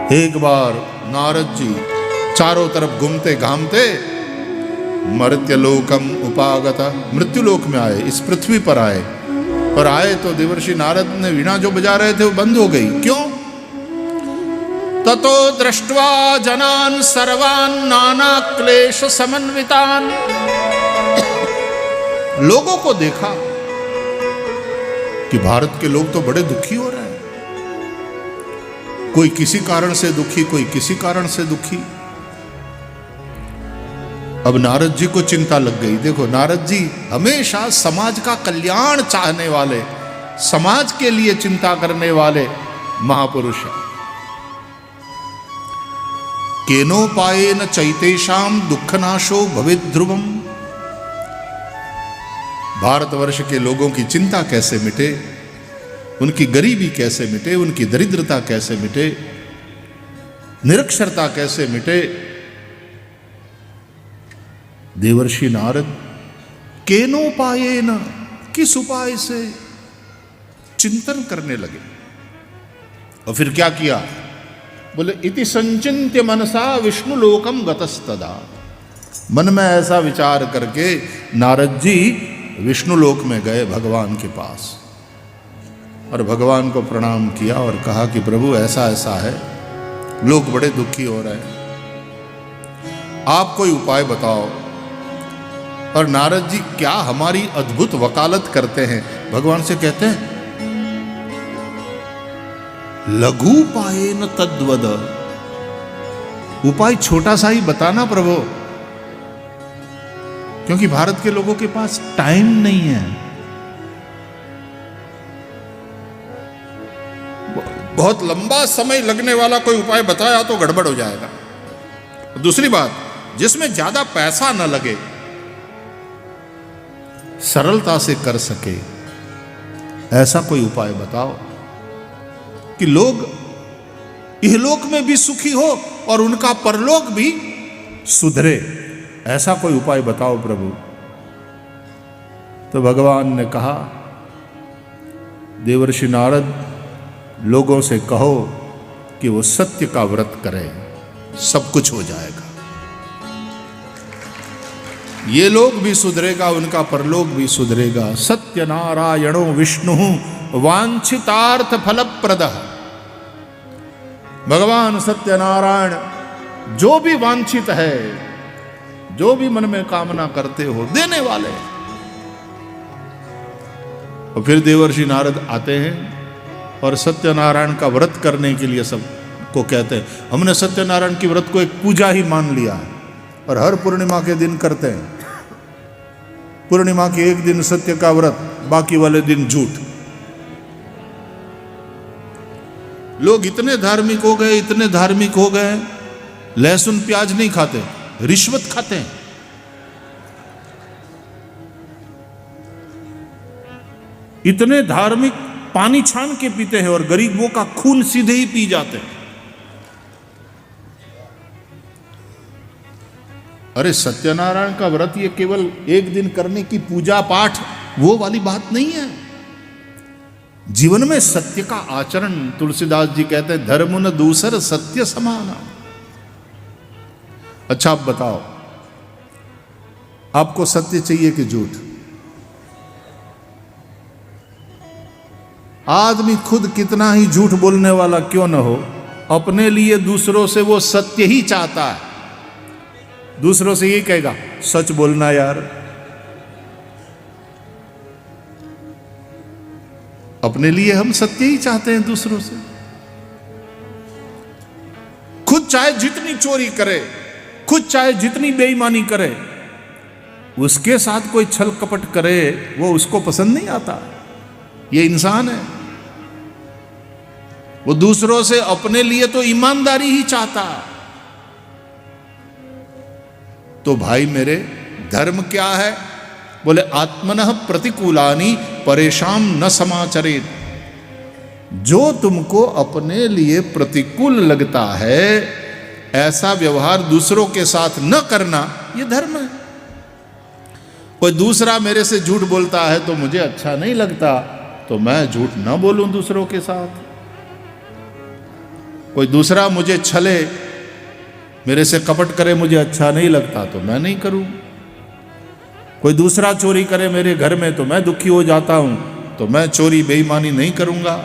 एक बार नारद जी चारों तरफ घूमते घामते मर्त्यलोकम उपागता, मृत्युलोक में आए, इस पृथ्वी पर आए। और आए तो देवर्षि नारद ने वीणा जो बजा रहे थे वो बंद हो गई। क्यों? ततो दृष्ट्वा जनान सर्वान नाना क्लेश समन्वितान, लोगों को देखा कि भारत के लोग तो बड़े दुखी हो रहे हैं, कोई किसी कारण से दुखी, कोई किसी कारण से दुखी। अब नारद जी को चिंता लग गई। देखो, नारद जी हमेशा समाज का कल्याण चाहने वाले, समाज के लिए चिंता करने वाले महापुरुष हैं। केनोपायेन चैतेषाम दुःखनाशो भवेत् ध्रुवम, भारतवर्ष के लोगों की चिंता कैसे मिटे, उनकी गरीबी कैसे मिटे, उनकी दरिद्रता कैसे मिटे, निरक्षरता कैसे मिटे। देवर्षि नारद केनोपायेन, किस उपाय से चिंतन करने लगे। और फिर क्या किया? बोले इति संचिन्त्य मनसा विष्णु लोकम गतस्तदा, मन में ऐसा विचार करके नारद जी विष्णु लोक में गए भगवान के पास, और भगवान को प्रणाम किया और कहा कि प्रभु ऐसा ऐसा है, लोग बड़े दुखी हो रहे हैं, आप कोई उपाय बताओ। और नारद जी क्या हमारी अद्भुत वकालत करते हैं, भगवान से कहते हैं लघु उपायेन तद्वद, उपाय छोटा सा ही बताना प्रभु, क्योंकि भारत के लोगों के पास टाइम नहीं है। बहुत लंबा समय लगने वाला कोई उपाय बताया तो गड़बड़ हो जाएगा। दूसरी बात, जिसमें ज्यादा पैसा न लगे, सरलता से कर सके, ऐसा कोई उपाय बताओ कि लोग इहलोक में भी सुखी हो और उनका परलोक भी सुधरे, ऐसा कोई उपाय बताओ प्रभु। तो भगवान ने कहा, देवर्षि नारद, लोगों से कहो कि वो सत्य का व्रत करें, सब कुछ हो जाएगा। ये लोग भी सुधरेगा, उनका परलोक भी सुधरेगा। सत्य नारायणो विष्णु वांछितार्थ फलप्रदः, भगवान सत्यनारायण जो भी वांछित है, जो भी मन में कामना करते हो, देने वाले। और फिर देवर्षि नारद आते हैं और सत्यनारायण का व्रत करने के लिए सबको कहते हैं। हमने सत्यनारायण की व्रत को एक पूजा ही मान लिया है और हर पूर्णिमा के दिन करते हैं। पूर्णिमा के एक दिन सत्य का व्रत, बाकी वाले दिन झूठ। लोग इतने धार्मिक हो गए, इतने धार्मिक हो गए, लहसुन प्याज नहीं खाते, रिश्वत खाते हैं। इतने धार्मिक पानी छान के पीते हैं और गरीबों का खून सीधे ही पी जाते हैं। अरे सत्यनारायण का व्रत ये केवल एक दिन करने की पूजा पाठ वो वाली बात नहीं है। जीवन में सत्य का आचरण, तुलसीदास जी कहते हैं धर्म न दूसर सत्य समाना। अच्छा आप बताओ, आपको सत्य चाहिए कि झूठ? आदमी खुद कितना ही झूठ बोलने वाला क्यों न हो, अपने लिए दूसरों से वो सत्य ही चाहता है। दूसरों से यही कहेगा सच बोलना यार, अपने लिए हम सत्य ही चाहते हैं दूसरों से। खुद चाहे जितनी चोरी करे, खुद चाहे जितनी बेईमानी करे, उसके साथ कोई छल कपट करे वो उसको पसंद नहीं आता। ये इंसान है, वो दूसरों से अपने लिए तो ईमानदारी ही चाहता है। तो भाई मेरे, धर्म क्या है? बोले आत्मनः प्रतिकूलानि परेशान न समाचरेत, जो तुमको अपने लिए प्रतिकूल लगता है ऐसा व्यवहार दूसरों के साथ न करना, ये धर्म है। कोई दूसरा मेरे से झूठ बोलता है तो मुझे अच्छा नहीं लगता, तो मैं झूठ न बोलूं दूसरों के साथ। कोई दूसरा मुझे छले, मेरे से कपट करे, मुझे अच्छा नहीं लगता तो मैं नहीं करूं। कोई दूसरा चोरी करे मेरे घर में तो मैं दुखी हो जाता हूं, तो मैं चोरी बेईमानी नहीं करूंगा।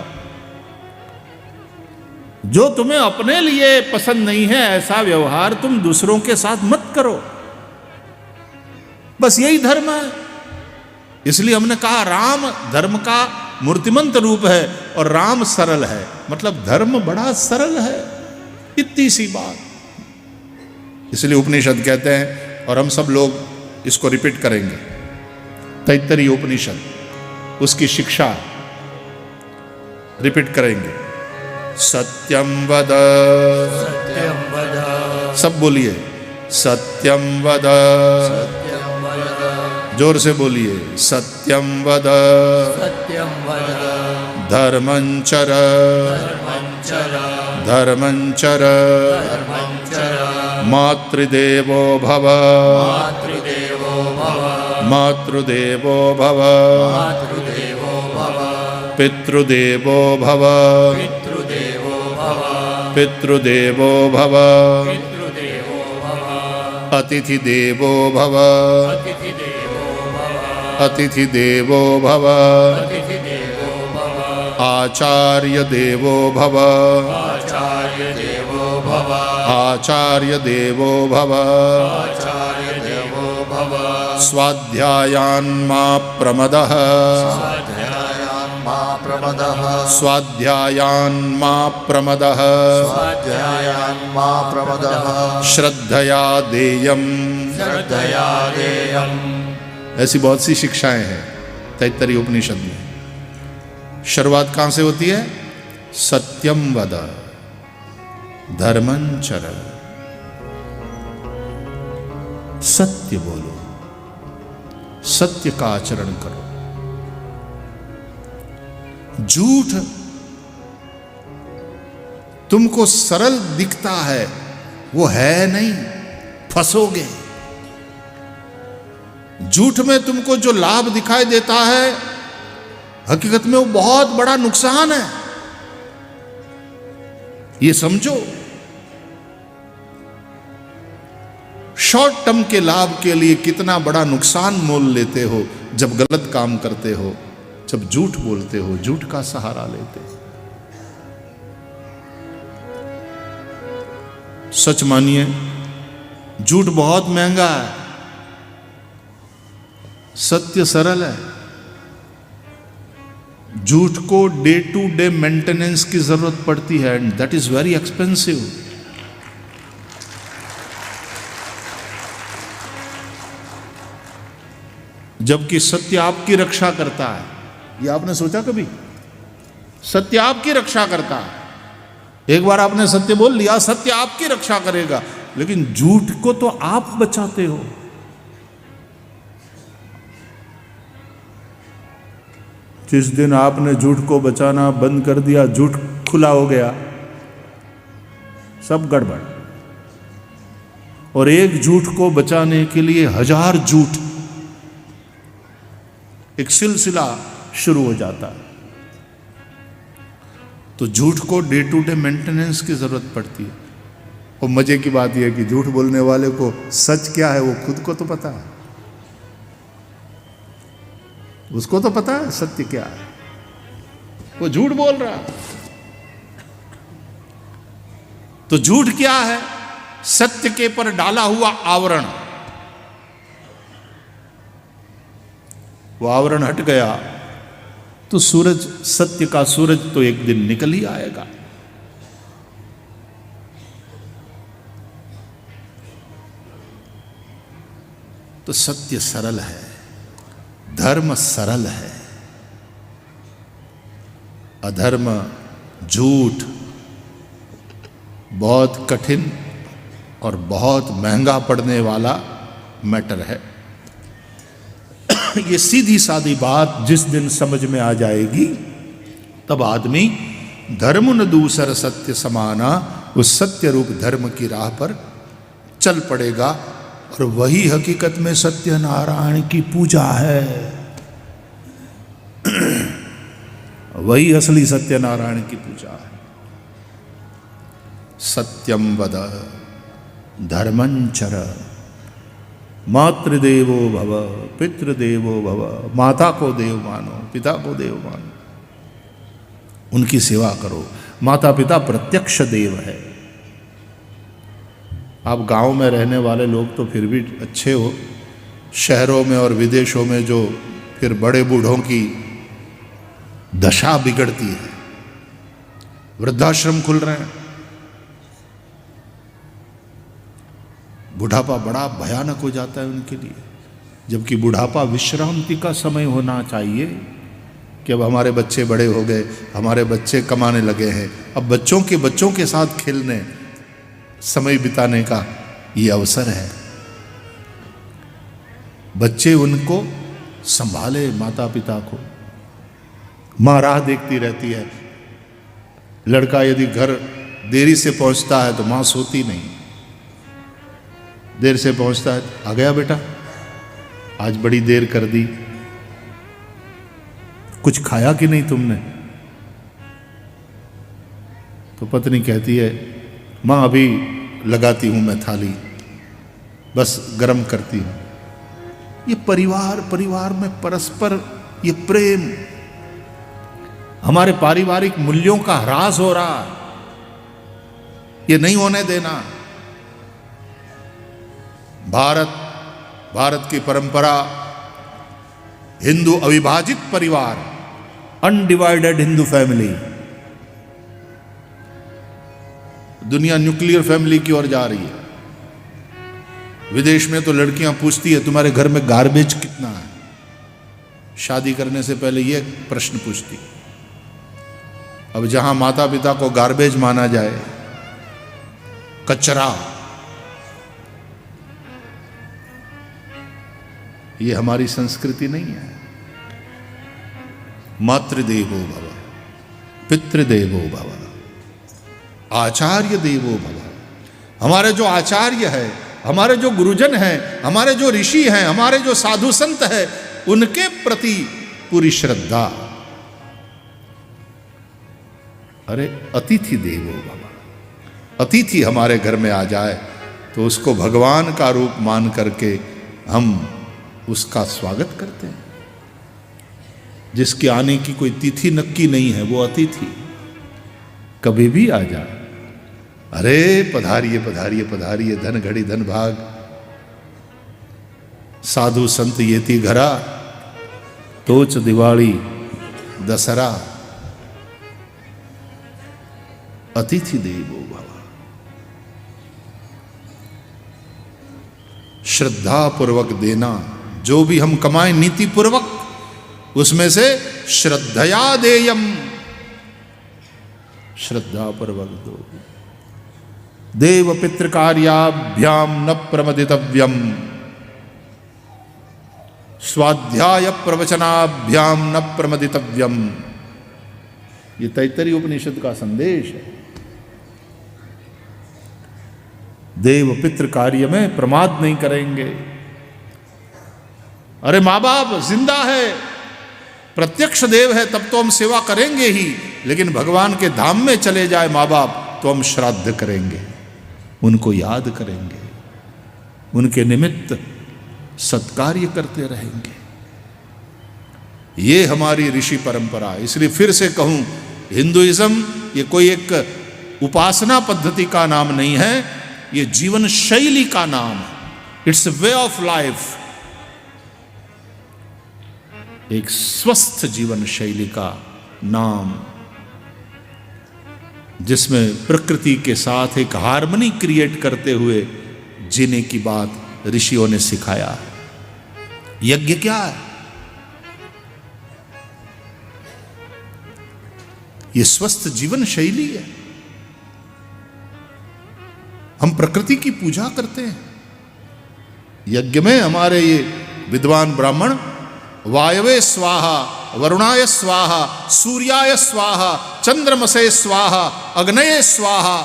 जो तुम्हें अपने लिए पसंद नहीं है ऐसा व्यवहार तुम दूसरों के साथ मत करो। बस यही धर्म है। इसलिए हमने कहा राम धर्म का मूर्तिमंत रूप है और राम सरल है, मतलब धर्म बड़ा सरल है, इतनी सी बात। इसलिए उपनिषद कहते हैं, और हम सब लोग इसको रिपीट करेंगे, तैत्तरीय उपनिषद, उसकी शिक्षा रिपीट करेंगे। सत्यम वद, सत्यं वद, सब बोलिए सत्यम वद, सत्यं वद, जोर से बोलिए सत्यम वद, सत्यं वद, धर्मं चर, धर्मं चर, धर्मं चर, धर्मं चर, मातृदेवो भव, मातृदेवो भव, मातृदेवो भव, मातृदेवो भव, पितृदेवो भव, पितृदेवो भव, पितृदेवो भव, पितृदेवो भव, अतिथिदेवो भव, अतिथिदेवो भव, अतिथिदेवो भव, अतिथिदेवो भव, आचार्य देवो भव, आचार्य देवो भव, आचार्य देवो भव, आचार्य देवो भव, स्वाध्यायान्मा प्रमदः, स्वाध्यायान् मा प्रमदः, स्वाध्यायान्मा प्रमदः, स्वाध्यायान् मा प्रमदः, श्रद्धया देयम्। श्रद्धया देयम्। ऐसी बहुत सी शिक्षाएं हैं तैत्तरीय उपनिषद में। शुरुआत कहां से होती है? सत्यम वद, धर्मं चर, सत्य बोलो, सत्य का आचरण करो। झूठ तुमको सरल दिखता है, वो है नहीं, फंसोगे। झूठ में तुमको जो लाभ दिखाई देता है, हकीकत में वो बहुत बड़ा नुकसान है, ये समझो। शॉर्ट टर्म के लाभ के लिए कितना बड़ा नुकसान मोल लेते हो जब गलत काम करते हो, जब झूठ बोलते हो, झूठ का सहारा लेते हो। सच मानिए, झूठ बहुत महंगा है, सत्य सरल है। झूठ को डे टू डे मेंटेनेंस की जरूरत पड़ती है, and that is very expensive. जबकि सत्य आपकी रक्षा करता है। ये आपने सोचा कभी? सत्य आपकी रक्षा करता है। एक बार आपने सत्य बोल लिया, सत्य आपकी रक्षा करेगा, लेकिन झूठ को तो आप बचाते हो। जिस दिन आपने झूठ को बचाना बंद कर दिया, झूठ खुला हो गया, सब गड़बड़। और एक झूठ को बचाने के लिए 1000 झूठ, एक सिलसिला शुरू हो जाता है। तो झूठ को डे टू डे मेंटेनेंस की जरूरत पड़ती है। और मजे की बात यह है कि झूठ बोलने वाले को सच क्या है वो खुद को तो पता है, उसको तो पता है सत्य क्या है, वो झूठ बोल रहा है। तो झूठ क्या है? सत्य के पर डाला हुआ आवरण। वो आवरण हट गया तो सूरज, सत्य का सूरज तो एक दिन निकल ही आएगा। तो सत्य सरल है, धर्म सरल है, अधर्म, झूठ बहुत कठिन और बहुत महंगा पड़ने वाला मैटर है। ये सीधी सादी बात जिस दिन समझ में आ जाएगी, तब आदमी धर्म न दूसर सत्य समाना, उस सत्य रूप धर्म की राह पर चल पड़ेगा। और वही हकीकत में सत्यनारायण की पूजा है। वही असली सत्यनारायण की पूजा है। सत्यम वद धर्मं चर मातृदेवो भव पितृदेवो भव। माता को देव मानो, पिता को देव मानो, उनकी सेवा करो। माता पिता प्रत्यक्ष देव है। आप गांव में रहने वाले लोग तो फिर भी अच्छे हो, शहरों में और विदेशों में जो फिर बड़े बूढ़ों की दशा बिगड़ती है, वृद्धाश्रम खुल रहे हैं, बुढ़ापा बड़ा भयानक हो जाता है उनके लिए, जबकि बुढ़ापा विश्रांति का समय होना चाहिए कि अब हमारे बच्चे बड़े हो गए, हमारे बच्चे कमाने लगे हैं, अब बच्चों के साथ खेलने समय बिताने का ये अवसर है। बच्चे उनको संभाले, माता पिता को। माँ राह देखती रहती है। लड़का यदि घर देरी से पहुंचता है तो माँ सोती नहीं, देर से पहुंचता है, आ गया बेटा, आज बड़ी देर कर दी, कुछ खाया कि नहीं तुमने? तो पत्नी कहती है, माँ अभी लगाती हूं मैं थाली, बस गर्म करती हूं। ये परिवार में परस्पर ये प्रेम, हमारे पारिवारिक मूल्यों का ह्रास हो रहा है, ये नहीं होने देना। भारत की परंपरा, हिंदू अविभाजित परिवार, अनडिवाइडेड हिंदू फैमिली। दुनिया न्यूक्लियर फैमिली की ओर जा रही है। विदेश में तो लड़कियां पूछती है तुम्हारे घर में गार्बेज कितना है, शादी करने से पहले यह प्रश्न पूछती। अब जहां माता पिता को गार्बेज माना जाए, कचरा, ये हमारी संस्कृति नहीं है। मातृदेवो भव, पितृदेवो भव, आचार्य देवो भव। हमारे जो आचार्य है, हमारे जो गुरुजन हैं, हमारे जो ऋषि हैं, हमारे जो साधु संत हैं, उनके प्रति पूरी श्रद्धा। अरे अतिथि देवो भव, अतिथि हमारे घर में आ जाए तो उसको भगवान का रूप मान करके हम उसका स्वागत करते हैं। जिसके आने की कोई तिथि नक्की नहीं है, वो अतिथि कभी भी आ जाए, अरे पधारिए पधारिए पधारिए, धन घड़ी धन भाग, साधु संत येती घरा, तोच दिवाली दसरा, अतिथि देवो भव। श्रद्धा पूर्वक देना, जो भी हम कमाएं नीति पूर्वक, उसमें से श्रद्धया देयम, श्रद्धा पूर्वक दो। देव पितृ कार्याभ्याम न प्रमदितव्यम, स्वाध्याय प्रवचनाभ्याम न प्रमदितव्यम। ये तैत्तरीय उपनिषद का संदेश है। देव पितृ कार्य में प्रमाद नहीं करेंगे। अरे माँ बाप जिंदा है, प्रत्यक्ष देव है, तब तो हम सेवा करेंगे ही, लेकिन भगवान के धाम में चले जाए माँ बाप तो हम श्राद्ध करेंगे, उनको याद करेंगे, उनके निमित्त सत्कार्य करते रहेंगे। ये हमारी ऋषि परंपरा। इसलिए फिर से कहूं, हिंदुइज्म ये कोई एक उपासना पद्धति का नाम नहीं है, ये जीवन शैली का नाम है। इट्स वे ऑफ लाइफ, एक स्वस्थ जीवन शैली का नाम, जिसमें प्रकृति के साथ एक हार्मनी क्रिएट करते हुए जीने की बात ऋषियों ने सिखाया। यज्ञ क्या है? ये स्वस्थ जीवन शैली है। हम प्रकृति की पूजा करते हैं। यज्ञ में हमारे ये विद्वान ब्राह्मण वायवे स्वाहा, वरुणाय स्वाहा, सूर्याय स्वाहा, चंद्रमसे स्वाहा, अग्नये स्वाहा,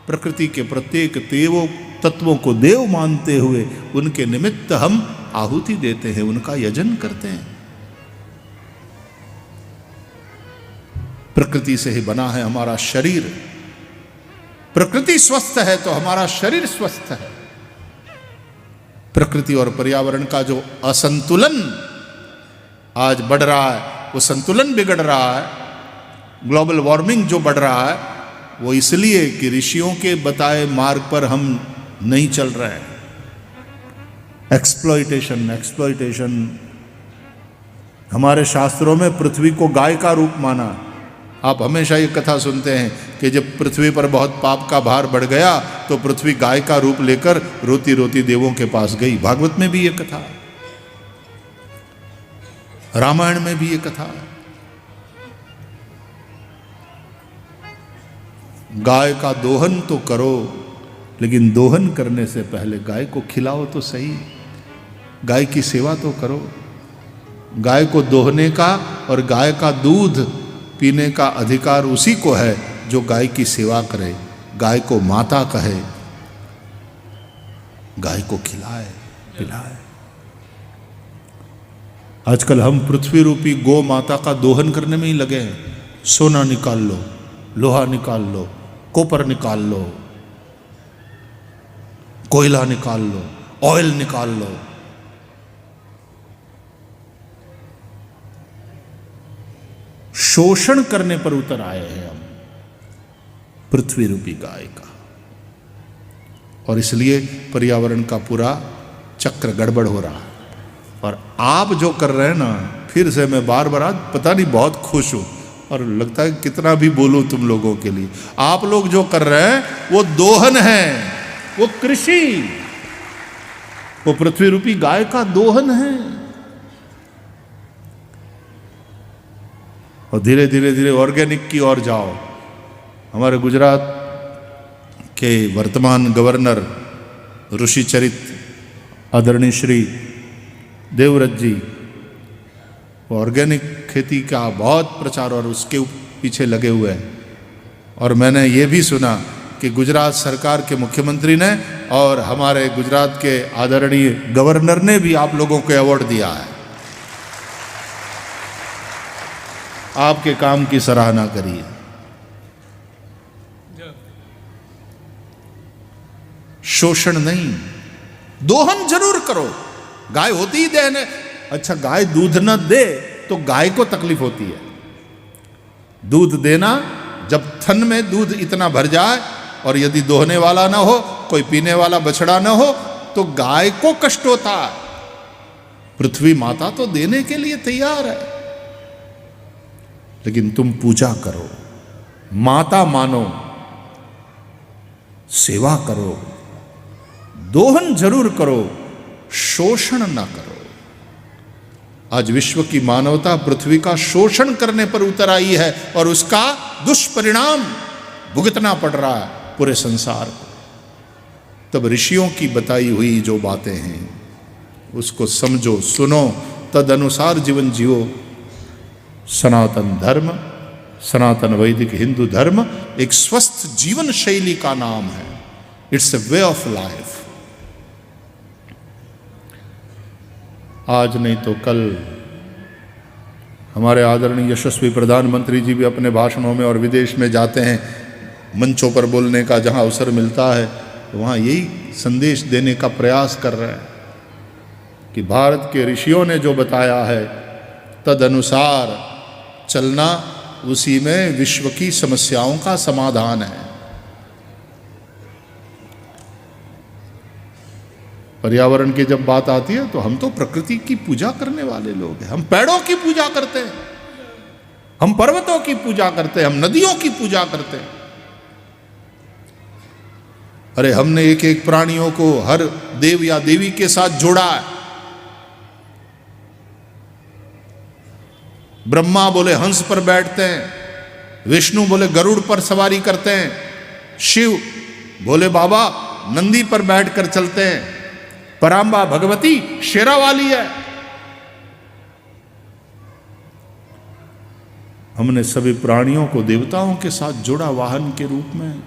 प्रकृति के प्रत्येक देवों तत्वों को देव मानते हुए उनके निमित्त हम आहुति देते हैं, उनका यजन करते हैं। प्रकृति से ही बना है हमारा शरीर, प्रकृति स्वस्थ है तो हमारा शरीर स्वस्थ है। प्रकृति और पर्यावरण का जो असंतुलन आज बढ़ रहा है, वो संतुलन बिगड़ रहा है। ग्लोबल वार्मिंग जो बढ़ रहा है वो इसलिए कि ऋषियों के बताए मार्ग पर हम नहीं चल रहे हैं। एक्सप्लॉइटेशन। हमारे शास्त्रों में पृथ्वी को गाय का रूप माना। आप हमेशा ये कथा सुनते हैं कि जब पृथ्वी पर बहुत पाप का भार बढ़ गया तो पृथ्वी गाय का रूप लेकर रोती रोती देवों के पास गई। भागवत में भी ये कथा है, रामायण में भी ये कथा है। गाय का दोहन तो करो, लेकिन दोहन करने से पहले गाय को खिलाओ तो सही, गाय की सेवा तो करो। गाय को दोहने का और गाय का दूध पीने का अधिकार उसी को है जो गाय की सेवा करे, गाय को माता कहे, गाय को खिलाए पिलाए। आजकल हम पृथ्वी रूपी गौ माता का दोहन करने में ही लगे हैं। सोना निकाल लो, लोहा निकाल लो, कॉपर निकाल लो, कोयला निकाल लो, ऑयल निकाल लो। शोषण करने पर उतर आए हैं हम पृथ्वी रूपी गाय का, और इसलिए पर्यावरण का पूरा चक्र गड़बड़ हो रहा है। और आप जो कर रहे हैं ना, फिर से मैं बार बार आज पता नहीं बहुत खुश हूं और लगता है कितना भी बोलूं तुम लोगों के लिए। आप लोग जो कर रहे हैं वो दोहन है, वो कृषि, वो पृथ्वी रूपी गाय का दोहन है। और धीरे धीरे ऑर्गेनिक की ओर जाओ। हमारे गुजरात के वर्तमान गवर्नर ऋषिचरित आदरणीय श्री देवव्रत जी ऑर्गेनिक खेती का बहुत प्रचार और उसके पीछे लगे हुए हैं। और मैंने ये भी सुना कि गुजरात सरकार के मुख्यमंत्री ने और हमारे गुजरात के आदरणीय गवर्नर ने भी आप लोगों को अवार्ड दिया है। आपके काम की सराहना करिए। शोषण नहीं, दोहन जरूर करो। गाय होती ही देने। अच्छा, गाय दूध न दे तो गाय को तकलीफ होती है। दूध देना, जब थन में दूध इतना भर जाए और यदि दोहने वाला ना हो, कोई पीने वाला बछड़ा ना हो, तो गाय को कष्ट होता है। पृथ्वी माता तो देने के लिए तैयार है, लेकिन तुम पूजा करो, माता मानो, सेवा करो, दोहन जरूर करो, शोषण ना करो। आज विश्व की मानवता पृथ्वी का शोषण करने पर उतर आई है और उसका दुष्परिणाम भुगतना पड़ रहा है पूरे संसार को। तब ऋषियों की बताई हुई जो बातें हैं उसको समझो, सुनो, तद अनुसार जीवन जियो। सनातन धर्म, सनातन वैदिक हिंदू धर्म एक स्वस्थ जीवन शैली का नाम है। It's a way of life. आज नहीं तो कल हमारे आदरणीय यशस्वी प्रधानमंत्री जी भी अपने भाषणों में और विदेश में जाते हैं, मंचों पर बोलने का जहां अवसर मिलता है वहां यही संदेश देने का प्रयास कर रहे हैं कि भारत के ऋषियों ने जो बताया है तद अनुसार चलना, उसी में विश्व की समस्याओं का समाधान है। पर्यावरण की जब बात आती है तो हम तो प्रकृति की पूजा करने वाले लोग हैं। हम पेड़ों की पूजा करते हैं, हम पर्वतों की पूजा करते हैं, हम नदियों की पूजा करते हैं। अरे हमने एक एक प्राणियों को हर देव या देवी के साथ जोड़ा है। ब्रह्मा बोले हंस पर बैठते हैं, विष्णु बोले गरुड़ पर सवारी करते हैं, शिव भोले बाबा नंदी पर बैठकर चलते हैं, परांबा भगवती शेरा वाली है। हमने सभी प्राणियों को देवताओं के साथ जोड़ा वाहन के रूप में,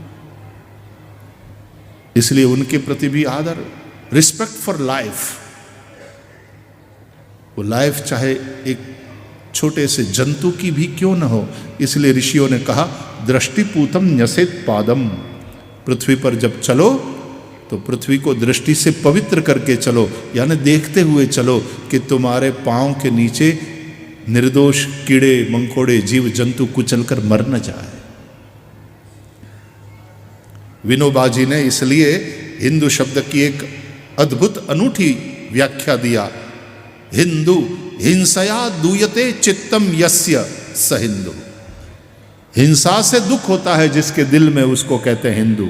इसलिए उनके प्रति भी आदर, रिस्पेक्ट फॉर लाइफ। वो लाइफ चाहे एक छोटे से जंतु की भी क्यों न हो, इसलिए ऋषियों ने कहा दृष्टिपूतम न्यसेत पादम। पृथ्वी पर जब चलो तो पृथ्वी को दृष्टि से पवित्र करके चलो, यानी देखते हुए चलो कि तुम्हारे पांव के नीचे निर्दोष कीड़े मंकोड़े जीव जंतु कुचलकर मर न जाए। विनोबा जी ने इसलिए हिंदू शब्द की एक अद्भुत अनूठी व्याख्या दिया, हिंदू हिंसया दूयते चित्तम यस्य स हिंदू। हिंसा से दुख होता है जिसके दिल में, उसको कहते हैं हिंदू।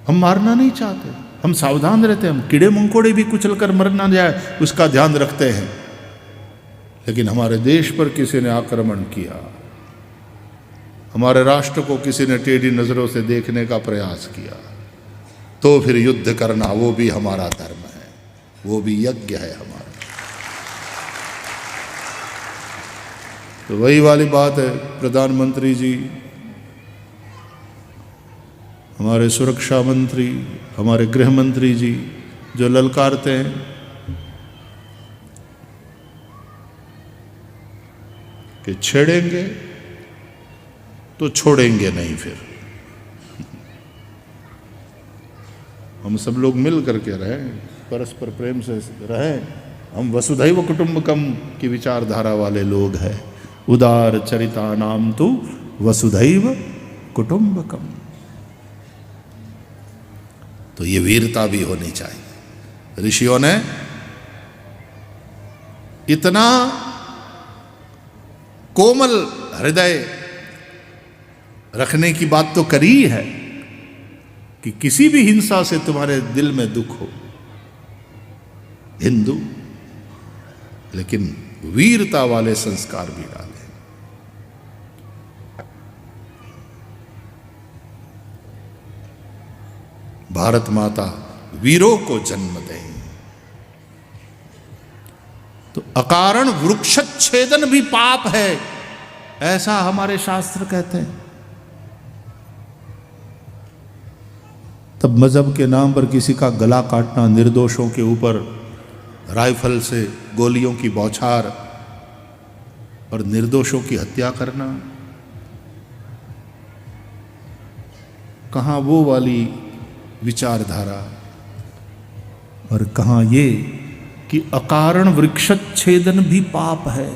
हम मारना नहीं चाहते, हम सावधान रहते हैं, हम कीड़े मंकोड़े भी कुचलकर मर ना जाए उसका ध्यान रखते हैं। लेकिन हमारे देश पर किसी ने आक्रमण किया, हमारे राष्ट्र को किसी ने टेढ़ी नजरों से देखने का प्रयास किया, तो फिर युद्ध करना वो भी हमारा धर्म है, वो भी यज्ञ है हमारा। तो वही वाली बात है, प्रधानमंत्री जी, हमारे सुरक्षा मंत्री, हमारे गृह मंत्री जी जो ललकारते हैं कि छेड़ेंगे तो छोड़ेंगे नहीं। फिर हम सब लोग मिल करके रहें, परस्पर प्रेम से रहें। हम वसुधैव कुटुंबकम की विचारधारा वाले लोग हैं। उदार चरिता नाम तो वसुधैव कुटुंबकम। तो ये वीरता भी होनी चाहिए। ऋषियों ने इतना कोमल हृदय रखने की बात तो करी है कि किसी भी हिंसा से तुम्हारे दिल में दुख हो, हिंदू, लेकिन वीरता वाले संस्कार भी डाले। भारत माता वीरों को जन्म दे। तो अकारण वृक्षच्छेदन भी पाप है, ऐसा हमारे शास्त्र कहते हैं। तब मजहब के नाम पर किसी का गला काटना, निर्दोषों के ऊपर राइफल से गोलियों की बौछार और निर्दोषों की हत्या करना, कहां वो वाली विचारधारा और कहां ये कि अकारण वृक्षच्छेदन भी पाप है।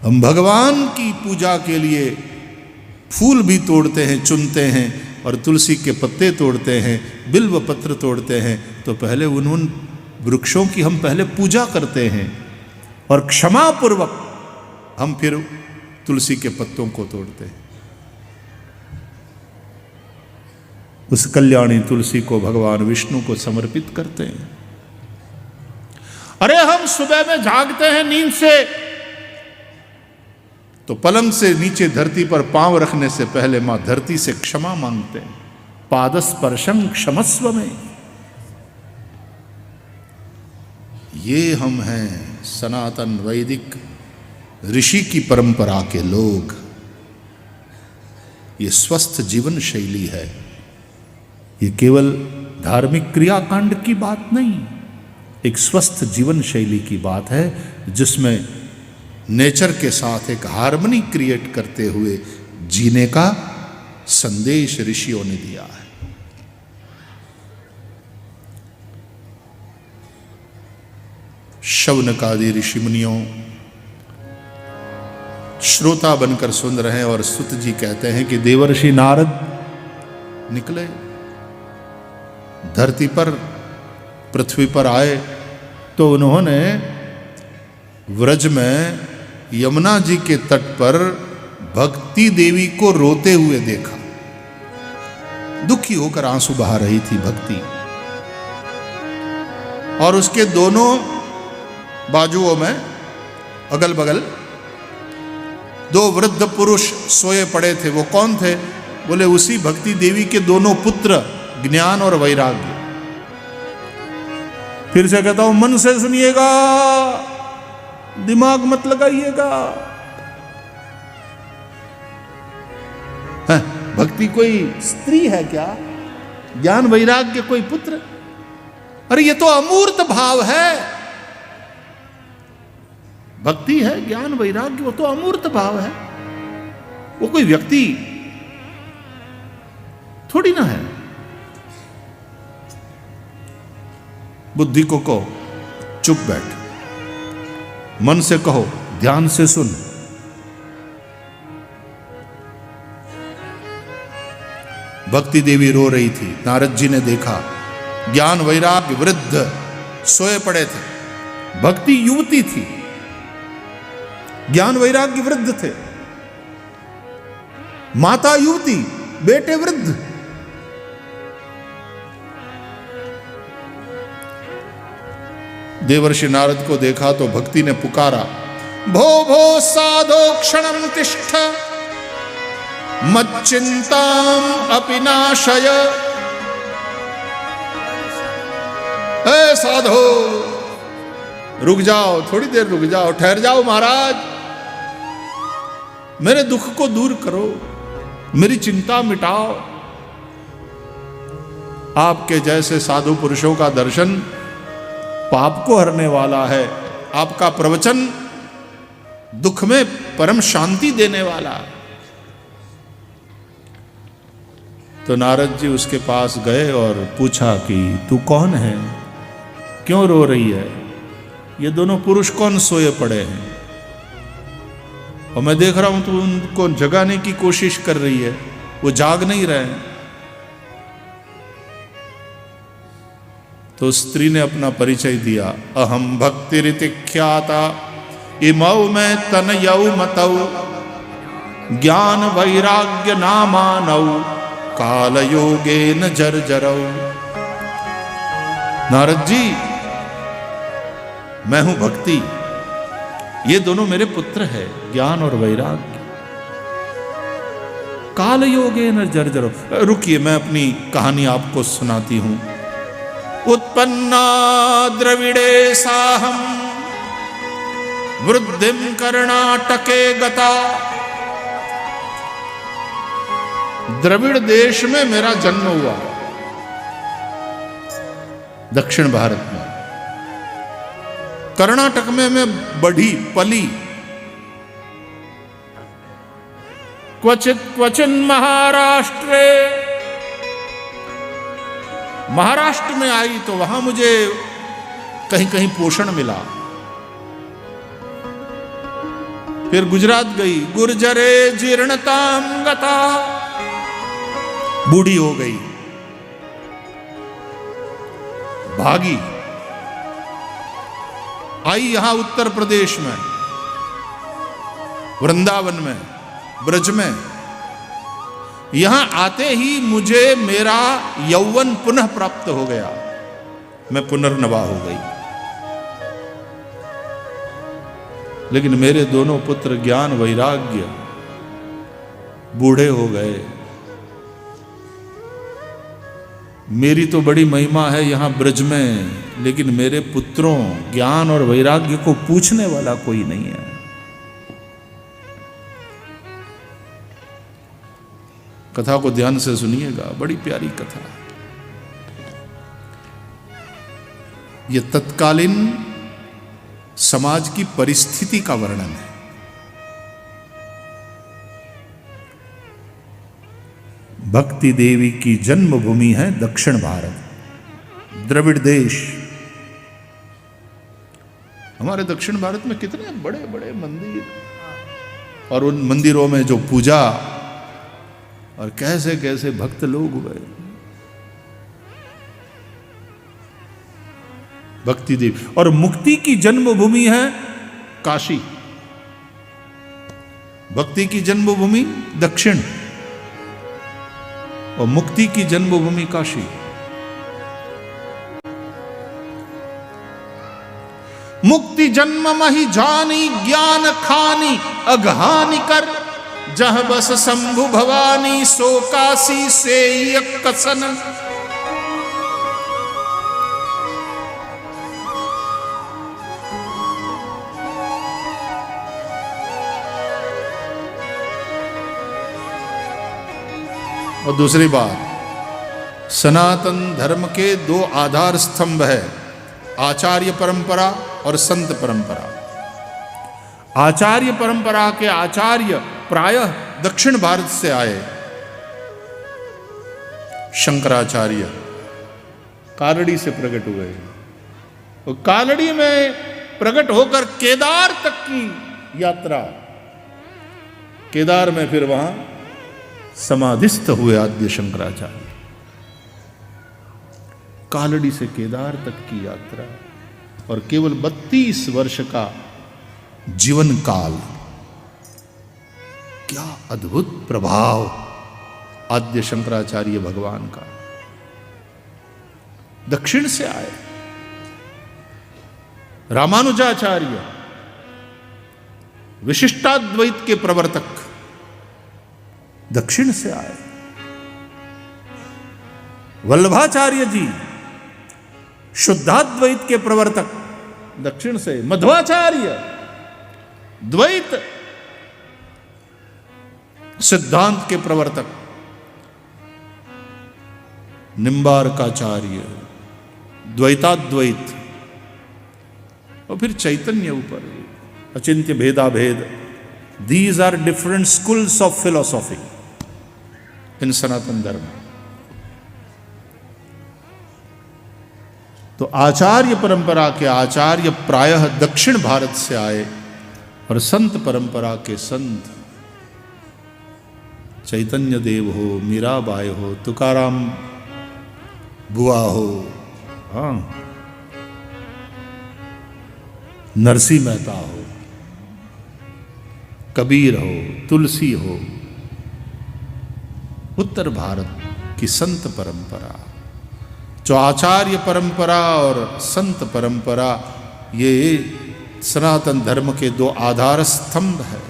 हम भगवान की पूजा के लिए फूल भी तोड़ते हैं, चुनते हैं, और तुलसी के पत्ते तोड़ते हैं, बिल्व पत्र तोड़ते हैं, तो पहले उन वृक्षों की हम पहले पूजा करते हैं और क्षमा पूर्वक हम फिर तुलसी के पत्तों को तोड़ते हैं। उस कल्याणी तुलसी को भगवान विष्णु को समर्पित करते हैं। अरे हम सुबह में जागते हैं नींद से, तो पलंग से नीचे धरती पर पांव रखने से पहले मां धरती से क्षमा मांगते हैं। पादस्पर्शं क्षमस्व में। ये हम हैं सनातन वैदिक ऋषि की परंपरा के लोग। ये स्वस्थ जीवन शैली है, ये केवल धार्मिक क्रियाकांड की बात नहीं, एक स्वस्थ जीवन शैली की बात है, जिसमें नेचर के साथ एक हार्मनी क्रिएट करते हुए जीने का संदेश ऋषियों ने दिया है। शौनकादि ऋषि मुनियों श्रोता बनकर सुन रहे हैं, और सुत जी कहते हैं कि देवर्षि नारद निकले, धरती पर पृथ्वी पर आए, तो उन्होंने व्रज में यमुना जी के तट पर भक्ति देवी को रोते हुए देखा। दुखी होकर आंसू बहा रही थी भक्ति, और उसके दोनों बाजुओं में अगल बगल दो वृद्ध पुरुष सोए पड़े थे। वो कौन थे? बोले उसी भक्ति देवी के दोनों पुत्र, ज्ञान और वैराग्य। फिर से कहता हूं, मन से सुनिएगा, दिमाग मत लगाइएगा। भक्ति कोई स्त्री है क्या? ज्ञान वैराग्य कोई पुत्र? अरे ये तो अमूर्त भाव है। भक्ति है, ज्ञान वैराग्य, वो तो अमूर्त भाव है, वो कोई व्यक्ति थोड़ी ना है। बुद्धि को कहो चुप बैठ, मन से कहो ध्यान से सुन। भक्ति देवी रो रही थी, नारद जी ने देखा, ज्ञान वैराग्य वृद्ध सोए पड़े थे, भक्ति युवती थी, ज्ञान वैराग्य वृद्ध थे, माता युवती, बेटे वृद्ध। देवर्षि नारद को देखा तो भक्ति ने पुकारा, भो भो साधो क्षणं तिष्ठ मच्चिंताम अपि नाशय। ए साधो, रुक जाओ, थोड़ी देर रुक जाओ, ठहर जाओ महाराज, मेरे दुख को दूर करो, मेरी चिंता मिटाओ। आपके जैसे साधु पुरुषों का दर्शन पाप को हरने वाला है, आपका प्रवचन दुख में परम शांति देने वाला। तो नारद जी उसके पास गए और पूछा कि तू कौन है, क्यों रो रही है, ये दोनों पुरुष कौन सोए पड़े हैं, और मैं देख रहा हूं तू उनको जगाने की कोशिश कर रही है, वो जाग नहीं रहे हैं। तो स्त्री ने अपना परिचय दिया, अहम भक्ति ऋतिख्याता इमौ में तनयौ मतौ ज्ञान वैराग्य नामानौ काल योगेन जर्जरौ। नारद जी, मैं हूं भक्ति, ये दोनों मेरे पुत्र हैं, ज्ञान और वैराग्य। काल योगेन जर्जरौ। रुकिए, मैं अपनी कहानी आपको सुनाती हूं। उत्पन्ना द्रविड़े साहम वृद्धिम कर्णाटके गता। द्रविड़ देश में मेरा जन्म हुआ, दक्षिण भारत में। कर्नाटक में मैं बढ़ी पली। क्वचित क्वचिन महाराष्ट्रे, महाराष्ट्र में आई तो वहां मुझे कहीं कहीं पोषण मिला। फिर गुजरात गई, गुर्जरे जीर्णताम गता, बूढ़ी हो गई, भागी। आई यहां उत्तर प्रदेश में, वृंदावन में, ब्रज में। यहां आते ही मुझे मेरा यौवन पुनः प्राप्त हो गया, मैं पुनर्नवा हो गई। लेकिन मेरे दोनों पुत्र ज्ञान वैराग्य बूढ़े हो गए। मेरी तो बड़ी महिमा है यहां ब्रज में, लेकिन मेरे पुत्रों ज्ञान और वैराग्य को पूछने वाला कोई नहीं है। कथा को ध्यान से सुनिएगा, बड़ी प्यारी कथा। यह तत्कालीन समाज की परिस्थिति का वर्णन है। भक्ति देवी की जन्मभूमि है दक्षिण भारत, द्रविड़ देश। हमारे दक्षिण भारत में कितने बड़े बड़े मंदिर, और उन मंदिरों में जो पूजा, और कैसे कैसे भक्त लोग हुए। भक्ति देवी। और मुक्ति की जन्मभूमि है काशी। भक्ति की जन्मभूमि दक्षिण और मुक्ति की जन्मभूमि काशी। मुक्ति जन्म मही जानी ज्ञान खानी अघानी कर, जह बस शंभु भवानी सो काशी से कसन। और दूसरी बात, सनातन धर्म के दो आधार स्तंभ है, आचार्य परंपरा और संत परंपरा। आचार्य परंपरा के आचार्य प्रायः दक्षिण भारत से आए। शंकराचार्य कालड़ी से प्रकट हुए और कालड़ी में प्रकट होकर केदार तक की यात्रा, केदार में फिर वहां समाधिस्थ हुए आद्य शंकराचार्य। कालड़ी से केदार तक की यात्रा और केवल 32 वर्ष का जीवन काल। क्या अद्भुत प्रभाव आद्य शंकराचार्य भगवान का। दक्षिण से आए। रामानुजाचार्य विशिष्टाद्वैत के प्रवर्तक दक्षिण से आए। वल्लभाचार्य जी शुद्धाद्वैत के प्रवर्तक दक्षिण से। मध्वाचार्य द्वैत सिद्धांत के प्रवर्तक। निम्बार्काचार्य द्वैताद्वैत। और फिर चैतन्य ऊपर अचिंत्य भेदा भेद। These are different schools of philosophy in Sanatan Dharma. तो आचार्य परंपरा के आचार्य प्रायः दक्षिण भारत से आए और संत परंपरा के संत चैतन्य देव हो, मीराबाई हो, तुकाराम बुआ हो, हाँ, नरसी मेहता हो, कबीर हो, तुलसी हो, उत्तर भारत की संत परंपरा। जो आचार्य परंपरा और संत परंपरा ये सनातन धर्म के दो आधार स्तंभ है।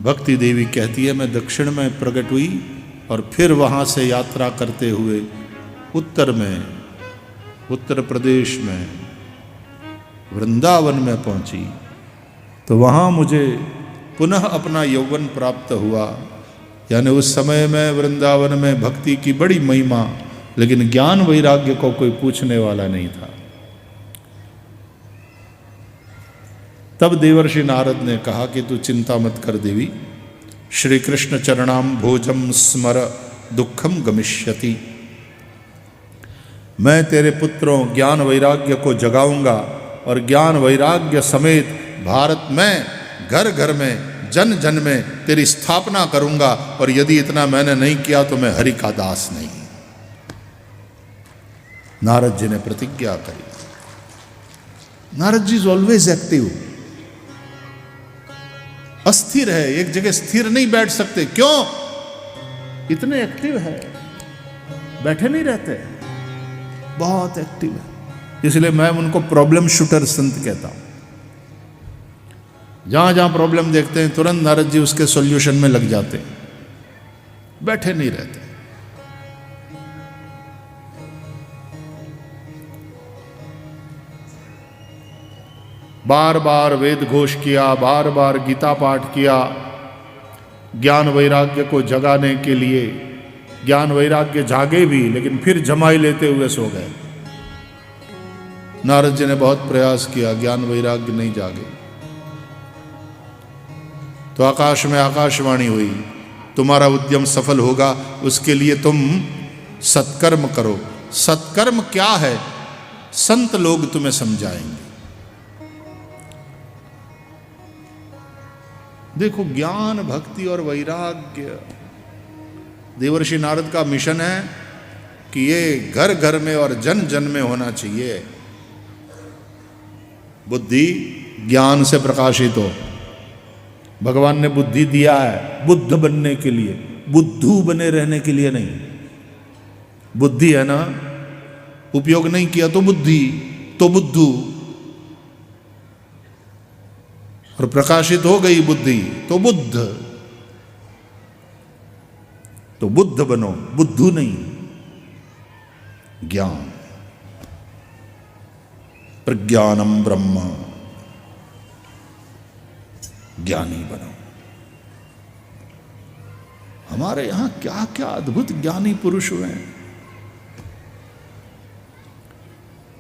भक्ति देवी कहती है मैं दक्षिण में प्रकट हुई और फिर वहां से यात्रा करते हुए उत्तर में, उत्तर प्रदेश में वृंदावन में पहुंची तो वहां मुझे पुनः अपना यौवन प्राप्त हुआ। यानी उस समय में वृंदावन में भक्ति की बड़ी महिमा, लेकिन ज्ञान वैराग्य को कोई पूछने वाला नहीं था। तब देवर्षि नारद ने कहा कि तू चिंता मत कर देवी, श्री कृष्ण चरणाम भोजम स्मर दुखम गमिष्यति। मैं तेरे पुत्रों ज्ञान वैराग्य को जगाऊंगा और ज्ञान वैराग्य समेत भारत में घर घर में जन जन में तेरी स्थापना करूंगा। और यदि इतना मैंने नहीं किया तो मैं हरि का दास नहीं। नारद जी ने प्रतिज्ञा करी। Narad ji is always active. अस्थिर है, एक जगह स्थिर नहीं बैठ सकते। क्यों? इतने एक्टिव है, बैठे नहीं रहते, बहुत एक्टिव है। इसलिए मैं उनको प्रॉब्लम शूटर संत कहता हूं। जहां जहां प्रॉब्लम देखते हैं तुरंत नारद जी उसके सॉल्यूशन में लग जाते हैं, बैठे नहीं रहते। बार बार वेद घोष किया, बार बार गीता पाठ किया ज्ञान वैराग्य को जगाने के लिए। ज्ञान वैराग्य जागे भी, लेकिन फिर जमाई लेते हुए सो गए। नारद जी ने बहुत प्रयास किया, ज्ञान वैराग्य नहीं जागे। तो आकाश में आकाशवाणी हुई, तुम्हारा उद्यम सफल होगा, उसके लिए तुम सत्कर्म करो। सत्कर्म क्या है? संत लोग तुम्हें समझाएंगे। देखो, ज्ञान भक्ति और वैराग्य देवर्षि नारद का मिशन है कि ये घर घर में और जन जन में होना चाहिए। बुद्धि ज्ञान से प्रकाशित हो। भगवान ने बुद्धि दिया है बुद्ध बनने के लिए, बुद्धू बने रहने के लिए नहीं। बुद्धि है ना, उपयोग नहीं किया तो बुद्धि, तो बुद्धू। और प्रकाशित हो गई बुद्धि तो बुद्ध। तो बुद्ध बनो, बुद्धू नहीं। ज्ञान, प्रज्ञानम ब्रह्म, ज्ञानी बनो। हमारे यहां क्या क्या अद्भुत ज्ञानी पुरुष हुए हैं।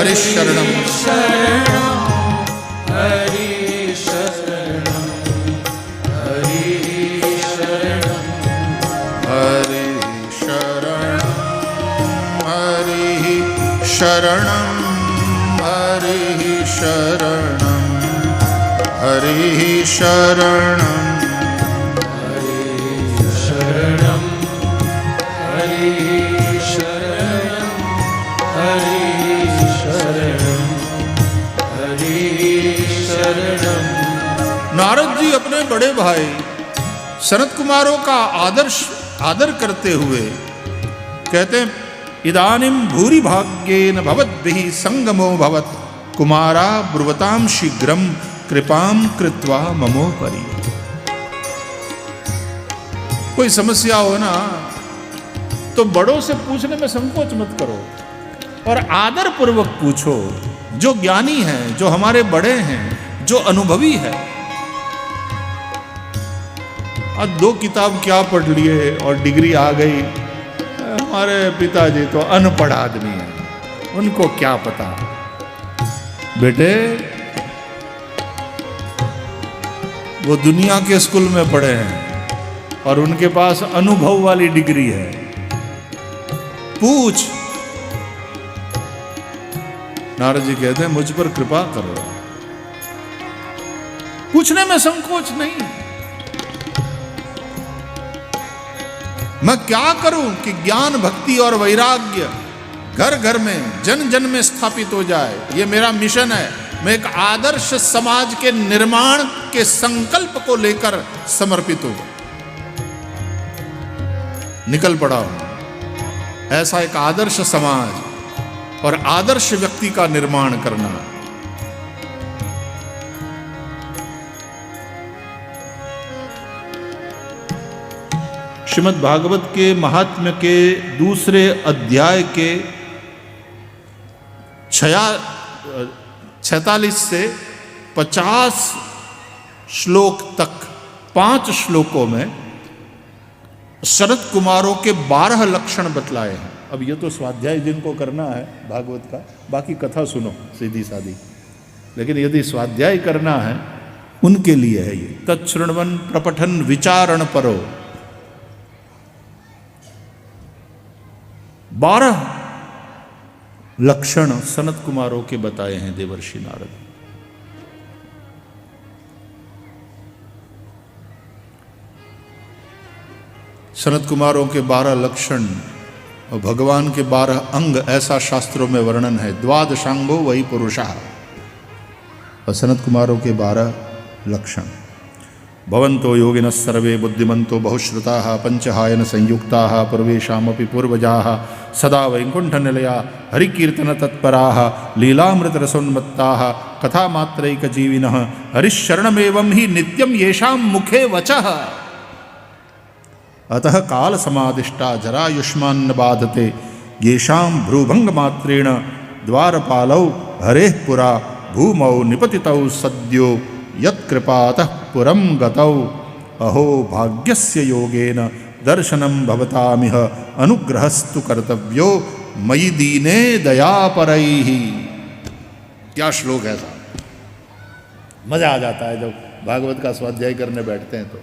हरि शरणम शरणं हरि शरणं हरि शरणं हरि शरणम हरि शरणम हरि शरणम हरि शरणम शरणं हरि शरणं हरि शरणं हरि शरणं। नारद जी अपने बड़े भाई सनत कुमारों का आदर करते हुए कहते हैं, इदानीं भूरि भाग्येन भवद्भिः संगमो भवत् कुमारा ब्रुवतां शीघ्रं कृपां कृत्वा ममोपरि। कोई समस्या हो ना तो बड़ों से पूछने में संकोच मत करो और आदर पूर्वक पूछो। जो ज्ञानी हैं, जो हमारे बड़े हैं, जो अनुभवी है। आज 2 किताब क्या पढ़ लिए और डिग्री आ गई। हमारे पिताजी तो अनपढ़ आदमी हैं, उनको क्या पता। बेटे, वो दुनिया के स्कूल में पढ़े हैं और उनके पास अनुभव वाली डिग्री है। पूछ। नारद जी कहते हैं, मुझ पर कृपा करो, पूछने में संकोच नहीं। मैं क्या करूं कि ज्ञान, भक्ति और वैराग्य घर घर में, जन जन में स्थापित हो जाए। ये मेरा मिशन है। मैं एक आदर्श समाज के निर्माण के संकल्प को लेकर समर्पित हूं। निकल पड़ा हूं ऐसा एक आदर्श समाज और आदर्श व्यक्ति का निर्माण करना। श्रीमद् भागवत के महात्म्य के दूसरे अध्याय के 46 से 50 श्लोक तक 5 श्लोकों में सनत कुमारों के 12 लक्षण बतलाए हैं। अब ये तो स्वाध्याय जिनको करना है भागवत का, बाकी कथा सुनो सीधी सादी। लेकिन यदि स्वाध्याय करना है उनके लिए है ये। तच्छृण्वन् प्रपठन् विचारण परो। 12 लक्षण सनत कुमारों के बताए हैं देवर्षि नारद। सनत कुमारों के 12 लक्षण और भगवान के 12 अंग ऐसा शास्त्रों में वर्णन है। द्वादशांगो वही पुरुषः। और सनत कुमारों के 12 लक्षण। भवन्तो योगिनः सर्वे बुद्धिमन्तो बहुश्रुताः पंचहायन संयुक्ताः पूर्वेषामपि पूर्वजाः सदा वैकुण्ठनिलया हरिकीर्तनतत्पराः लीलामृतरसोन्मत्ताः कथामात्रैकजीविनः हरिशरणमेवं हि नित्यं येषां मुखे वचः। अतः कालसमादिष्टा जरायुष्मान् न बाधते येषां भ्रूभङ्गमात्रेण द्वारपालौ हरेः पुरा भूमौ निपतितौ सद्यो यत्कृपातः पुरं गतौ। अहो भाग्यस्य योगेन दर्शनं भवतामिह अनुग्रहस्तु कर्तव्यो मयि दीने दयापरैः। क्या श्लोक है साहब, मजा आ जाता है जब भागवत का स्वाध्याय करने बैठते हैं। तो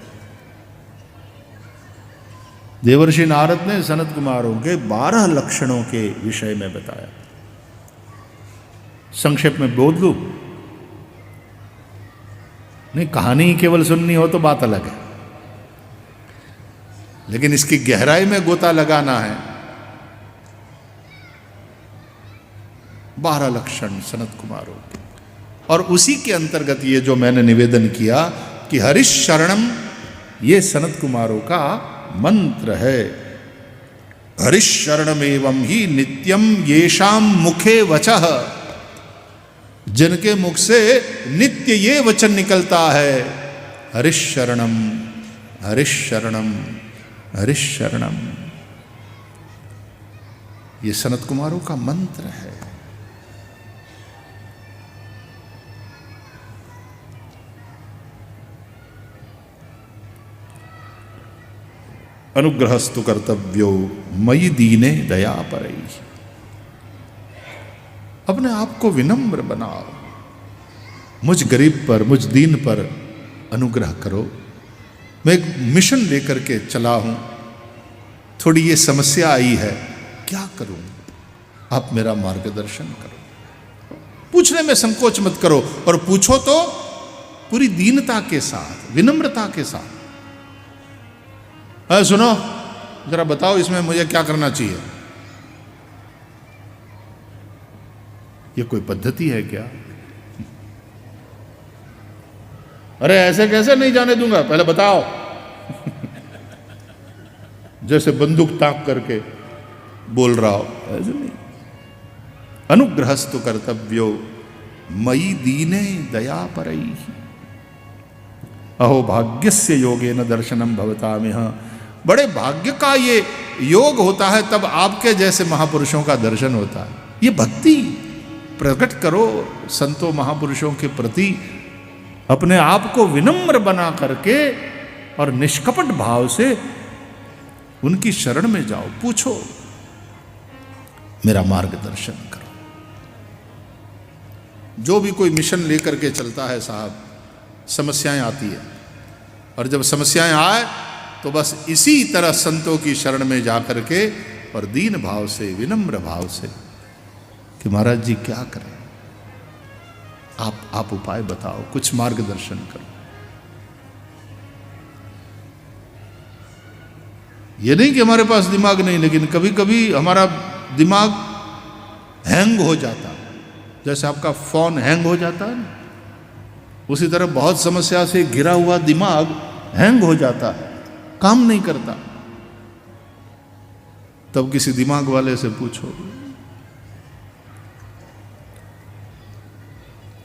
देवर्षि नारद ने सनत कुमारों के 12 लक्षणों के विषय में बताया। संक्षेप में बोल दूं? नहीं, कहानी केवल सुननी हो तो बात अलग है, लेकिन इसकी गहराई में गोता लगाना है। 12 लक्षण सनत कुमारों के, और उसी के अंतर्गत ये जो मैंने निवेदन किया कि हरिश शरणम, ये सनत कुमारों का मंत्र है। हरिश शरणमेवं ही नित्यम येषां मुखे वचः। जिनके मुख से नित्य ये वचन निकलता है, हरिश शरणम हरिश शरणम हरिश शरणम। ये सनत कुमारों का मंत्र है। अनुग्रहस्तु कर्तव्यो मयि दीने दयापरैः। अपने आप को विनम्र बनाओ। मुझ गरीब पर, मुझ दीन पर अनुग्रह करो। मैं एक मिशन लेकर के चला हूं, थोड़ी ये समस्या आई है, क्या करूं? आप मेरा मार्गदर्शन करो। पूछने में संकोच मत करो, और पूछो तो पूरी दीनता के साथ, विनम्रता के साथ। सुनो, जरा बताओ इसमें मुझे क्या करना चाहिए? ये कोई पद्धति है क्या? अरे ऐसे कैसे नहीं जाने दूंगा, पहले बताओ। जैसे बंदूक ताक करके बोल रहा हो, ऐसे नहीं। अनुग्रहस्तु कर्तव्यो मयि दीने दया परैः। अहो भाग्यस्य योगेन दर्शनम भवतामिह। बड़े भाग्य का ये योग होता है, तब आपके जैसे महापुरुषों का दर्शन होता है। ये भक्ति प्रकट करो संतों महापुरुषों के प्रति, अपने आप को विनम्र बना करके और निष्कपट भाव से उनकी शरण में जाओ, पूछो, मेरा मार्गदर्शन करो। जो भी कोई मिशन लेकर के चलता है साहब, समस्याएं आती है, और जब समस्याएं आए तो बस इसी तरह संतों की शरण में जाकर के और दीन भाव से, विनम्र भाव से कि महाराज जी क्या करें, आप उपाय बताओ, कुछ मार्गदर्शन करो। ये नहीं कि हमारे पास दिमाग नहीं, लेकिन कभी कभी हमारा दिमाग हैंग हो जाता है। जैसे आपका फोन हैंग हो जाता है ना, उसी तरह बहुत समस्या से घिरा हुआ दिमाग हैंग हो जाता है, काम नहीं करता। तब किसी दिमाग वाले से पूछो।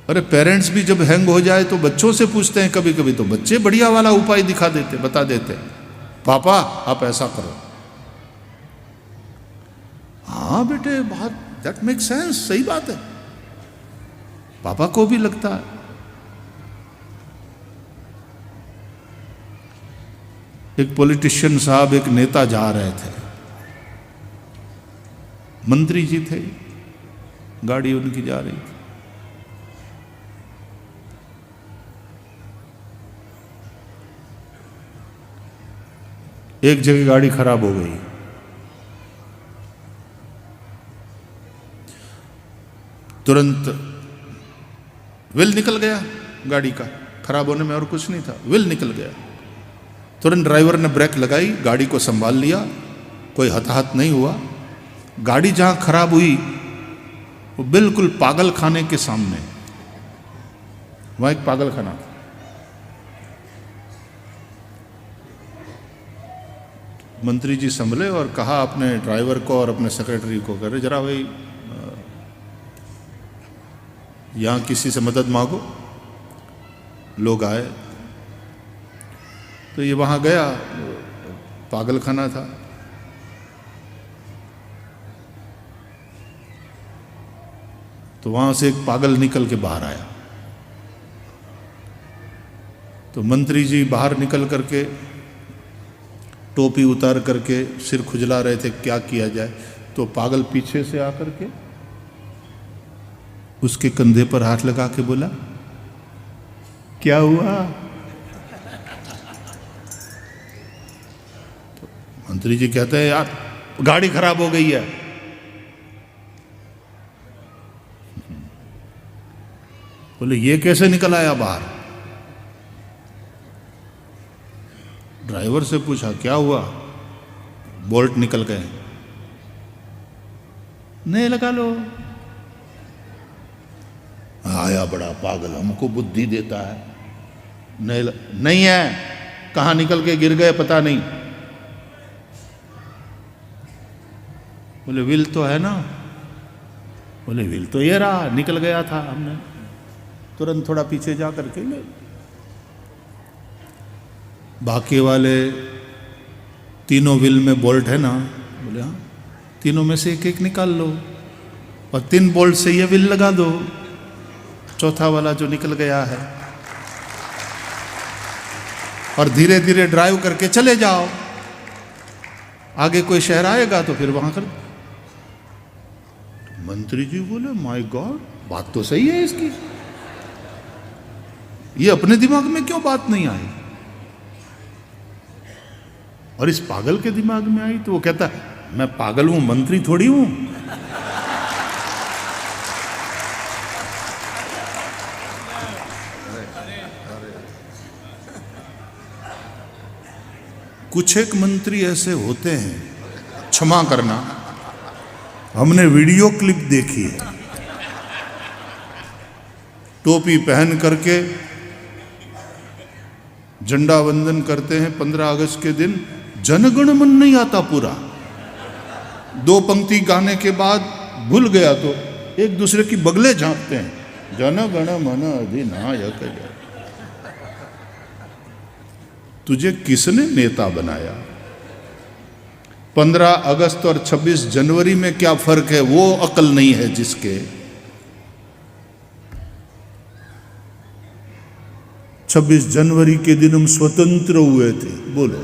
अरे पेरेंट्स भी जब हैंग हो जाए तो बच्चों से पूछते हैं, कभी कभी तो बच्चे बढ़िया वाला उपाय दिखा देते, बता देते, पापा आप ऐसा करो। हाँ बेटे, बात दैट मेक सेंस, सही बात है, पापा को भी लगता है। एक पॉलिटिशियन साहब, एक नेता जा रहे थे, मंत्री जी थे, गाड़ी उनकी जा रही थी। एक जगह गाड़ी खराब हो गई, तुरंत व्हील निकल गया गाड़ी का, खराब होने में और कुछ नहीं था, व्हील निकल गया। तुरंत ड्राइवर ने ब्रेक लगाई, गाड़ी को संभाल लिया, कोई हताहत नहीं हुआ। गाड़ी जहां खराब हुई वो बिल्कुल पागल खाने के सामने, वहां एक पागल खाना था। मंत्री जी संभले और कहा अपने ड्राइवर को और अपने सेक्रेटरी को, करे जरा भाई यहां किसी से मदद मांगो। लोग आए तो ये वहां गया, पागल खाना था। तो वहां से एक पागल निकल के बाहर आया। तो मंत्री जी बाहर निकल करके टोपी उतार करके सिर खुजला रहे थे, क्या किया जाए। तो पागल पीछे से आकर के उसके कंधे पर हाथ लगा के बोला, क्या हुआ? तो मंत्री जी कहते हैं, यार गाड़ी खराब हो गई है। बोले ये कैसे निकल आया बाहर? ड्राइवर से पूछा क्या हुआ? बोल्ट निकल गए। नहीं लगा लो। आया बड़ा पागल, हमको बुद्धि देता है। नहीं है, कहां निकल के गिर गए पता नहीं। बोले व्हील तो है ना? बोले व्हील तो ये रहा, निकल गया था, हमने तुरंत थोड़ा पीछे जा करके ले। बाकी वाले तीनों व्हील में बोल्ट है ना? बोले हाँ, तीनों में से एक एक निकाल लो और 3 बोल्ट से ये व्हील लगा दो, चौथा वाला जो निकल गया है, और धीरे धीरे ड्राइव करके चले जाओ। आगे कोई शहर आएगा तो फिर वहां कर। मंत्री जी बोले माय गॉड, बात तो सही है इसकी, ये अपने दिमाग में क्यों बात नहीं आई? और इस पागल के दिमाग में आई तो वो कहता मैं पागल हूं, मंत्री थोड़ी हूं। कुछ एक मंत्री ऐसे होते हैं, क्षमा करना, हमने वीडियो क्लिप देखी है, टोपी पहन करके झंडा वंदन करते हैं 15 अगस्त के दिन, जनगण मन नहीं आता पूरा, 2 पंक्ति गाने के बाद भूल गया तो एक दूसरे की बगले झांकते हैं, जनगण मन अधिनायक जय। तुझे किसने नेता बनाया? 15 अगस्त और 26 जनवरी में क्या फर्क है, वो अकल नहीं है जिसके। 26 जनवरी के दिन हम स्वतंत्र हुए थे, बोलो,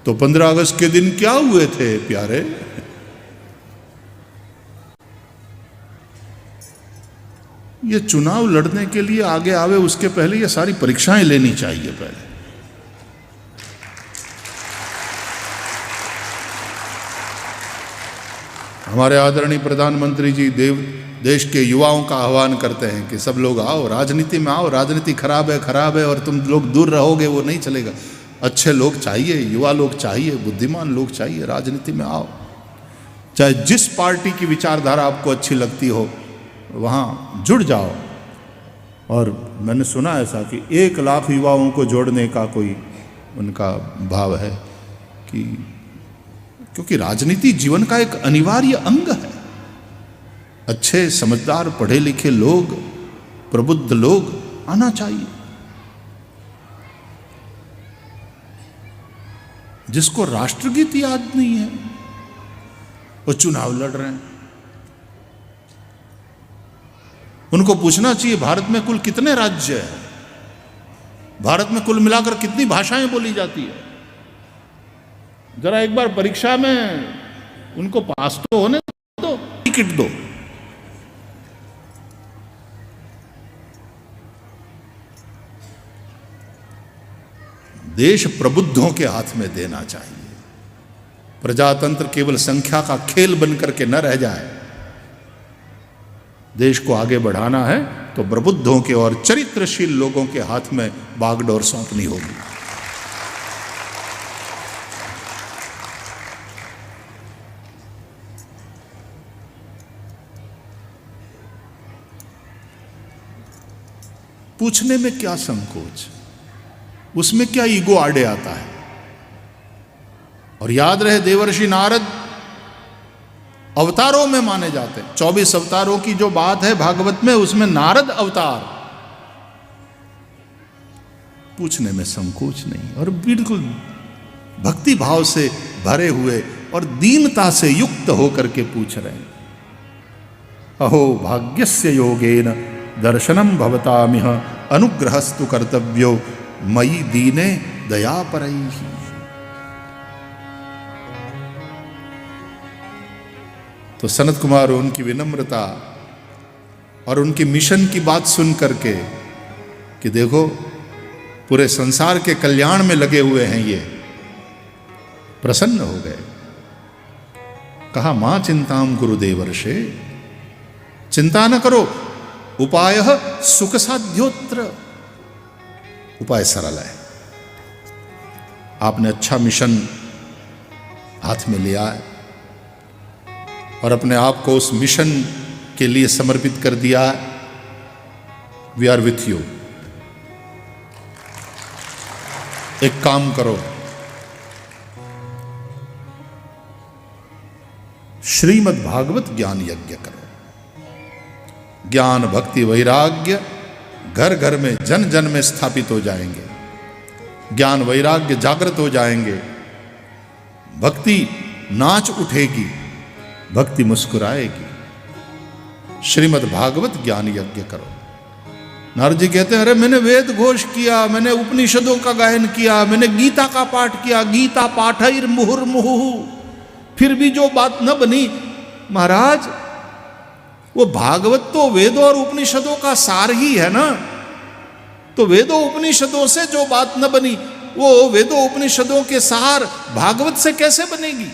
तो 15 अगस्त के दिन क्या हुए थे प्यारे? ये चुनाव लड़ने के लिए आगे आवे उसके पहले ये सारी परीक्षाएं लेनी चाहिए पहले। हमारे आदरणीय प्रधानमंत्री जी देश के युवाओं का आह्वान करते हैं कि सब लोग आओ, राजनीति में आओ, राजनीति खराब है और तुम लोग दूर रहोगे, वो नहीं चलेगा। अच्छे लोग चाहिए, युवा लोग चाहिए, बुद्धिमान लोग चाहिए, राजनीति में आओ। चाहे जिस पार्टी की विचारधारा आपको अच्छी लगती हो वहाँ जुड़ जाओ। और मैंने सुना ऐसा कि 1 लाख युवाओं को जोड़ने का कोई उनका भाव है, कि क्योंकि राजनीति जीवन का एक अनिवार्य अंग है। अच्छे समझदार पढ़े लिखे लोग, प्रबुद्ध लोग आना चाहिए। जिसको राष्ट्रगीत याद नहीं है वो चुनाव लड़ रहे हैं। उनको पूछना चाहिए भारत में कुल कितने राज्य हैं, भारत में कुल मिलाकर कितनी भाषाएं बोली जाती है। जरा एक बार परीक्षा में उनको पास तो होने दो, टिकट दो। देश प्रबुद्धों के हाथ में देना चाहिए। प्रजातंत्र केवल संख्या का खेल बनकर के न रह जाए। देश को आगे बढ़ाना है तो प्रबुद्धों के और चरित्रशील लोगों के हाथ में बागडोर सौंपनी होगी। पूछने में क्या संकोच, उसमें क्या ईगो आड़े आता है। और याद रहे देवर्षि नारद अवतारों में माने जाते हैं। 24 अवतारों की जो बात है भागवत में, उसमें नारद अवतार। पूछने में संकोच नहीं, और बिल्कुल भक्ति भाव से भरे हुए और दीनता से युक्त होकर के पूछ रहे हैं। अहो भाग्यस्य योगेन दर्शनम भवतामिह अनुग्रहस्तु कर्तव्यो मयि दीने दया परैहि। तो सनत कुमार उनकी विनम्रता और उनके मिशन की बात सुन करके कि देखो पूरे संसार के कल्याण में लगे हुए हैं ये, प्रसन्न हो गए। कहा मां चिंताम गुरुदेवर्षे, चिंता न करो, उपाय सुख साध्योत्र। उपाय सरल है। आपने अच्छा मिशन हाथ में लिया है और अपने आप को उस मिशन के लिए समर्पित कर दिया है। We are with you. एक काम करो, श्रीमद् भागवत ज्ञान यज्ञ करो। ज्ञान भक्ति वैराग्य घर घर में जन जन में स्थापित हो जाएंगे। ज्ञान वैराग्य जागृत हो जाएंगे। भक्ति नाच उठेगी, भक्ति मुस्कुराएगी। श्रीमद् भागवत ज्ञान यज्ञ करो। नारद जी कहते हैं अरे मैंने वेद घोष किया, मैंने उपनिषदों का गायन किया, मैंने गीता का पाठ किया। गीता पाठैर मुहुर्मुहुः फिर भी जो बात न बनी, महाराज वो भागवत तो वेदों और उपनिषदों का सार ही है ना, तो वेदों उपनिषदों से जो बात न बनी वो वेदों उपनिषदों के सार भागवत से कैसे बनेगी?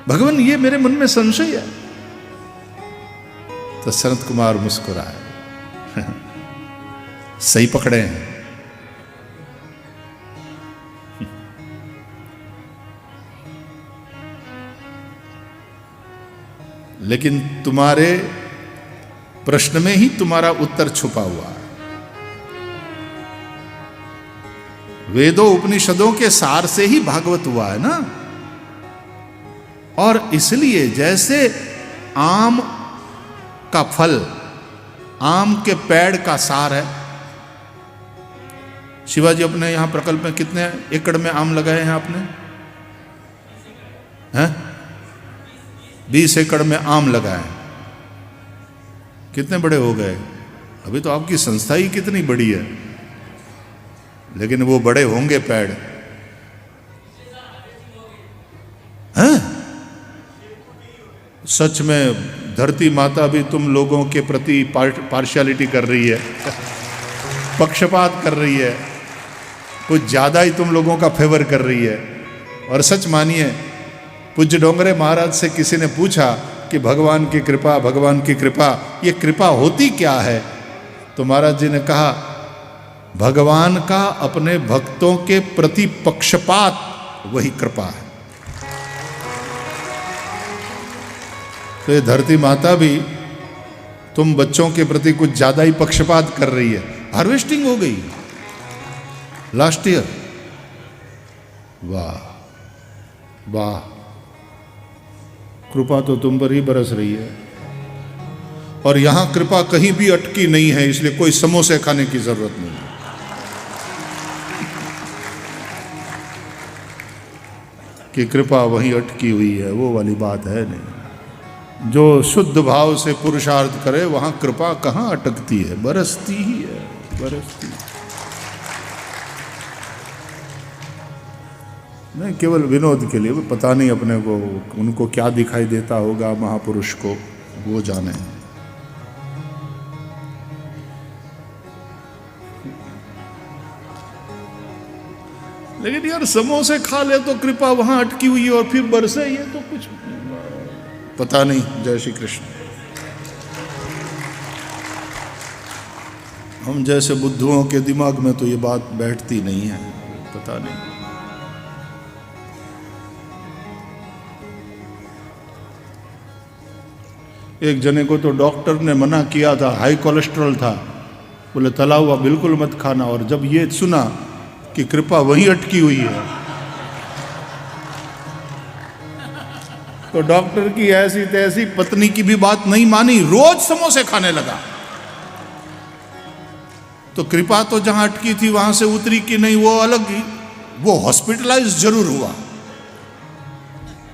भगवान ये मेरे मन में संशय है। तो सनत कुमार मुस्कुराए, सही पकड़े हैं। लेकिन तुम्हारे प्रश्न में ही तुम्हारा उत्तर छुपा हुआ है। वेदों उपनिषदों के सार से ही भागवत हुआ है ना। और इसलिए जैसे आम का फल आम के पेड़ का सार है। शिवाजी अपने यहां प्रकल्प में कितने एकड़ में आम लगाए हैं आपने? हैं? 20 एकड़ में आम लगाए। कितने बड़े हो गए? अभी तो आपकी संस्था ही कितनी बड़ी है, लेकिन वो बड़े होंगे पेड़। हैं? सच में धरती माता भी तुम लोगों के प्रति पार्शियलिटी कर रही है, पक्षपात कर रही है, कुछ ज्यादा ही तुम लोगों का फेवर कर रही है। और सच मानिए, पूज्य डोंगरे महाराज से किसी ने पूछा कि भगवान की कृपा, भगवान की कृपा, ये कृपा होती क्या है? तो महाराज जी ने कहा, भगवान का अपने भक्तों के प्रति पक्षपात वही कृपा है। तो ये धरती माता भी तुम बच्चों के प्रति कुछ ज्यादा ही पक्षपात कर रही है। हार्वेस्टिंग हो गई लास्ट ईयर। वाह वाह, कृपा तो तुम पर ही बरस रही है। और यहां कृपा कहीं भी अटकी नहीं है, इसलिए कोई समोसे खाने की जरूरत नहीं है। कि कृपा वहीं अटकी हुई है, वो वाली बात है नहीं। जो शुद्ध भाव से पुरुषार्थ करे वहां कृपा कहां अटकती है, बरसती ही है, बरसती। नहीं, केवल विनोद के लिए, पता नहीं अपने को उनको क्या दिखाई देता होगा महापुरुष को, वो जाने। लेकिन यार समोसे खा ले तो कृपा वहां अटकी हुई है और फिर बरसे, ये तो कुछ पता नहीं। जय श्री कृष्ण। हम जैसे बुद्धुओं के दिमाग में तो ये बात बैठती नहीं है, पता नहीं। एक जने को तो डॉक्टर ने मना किया था, हाई कोलेस्ट्रॉल था, बोले तला हुआ बिल्कुल मत खाना। और जब ये सुना कि कृपा वहीं अटकी हुई है, तो डॉक्टर की ऐसी तैसी, पत्नी की भी बात नहीं मानी, रोज समोसे खाने लगा। तो कृपा तो जहां अटकी थी वहां से उतरी कि नहीं, वो अलग ही। वो हॉस्पिटलाइज जरूर हुआ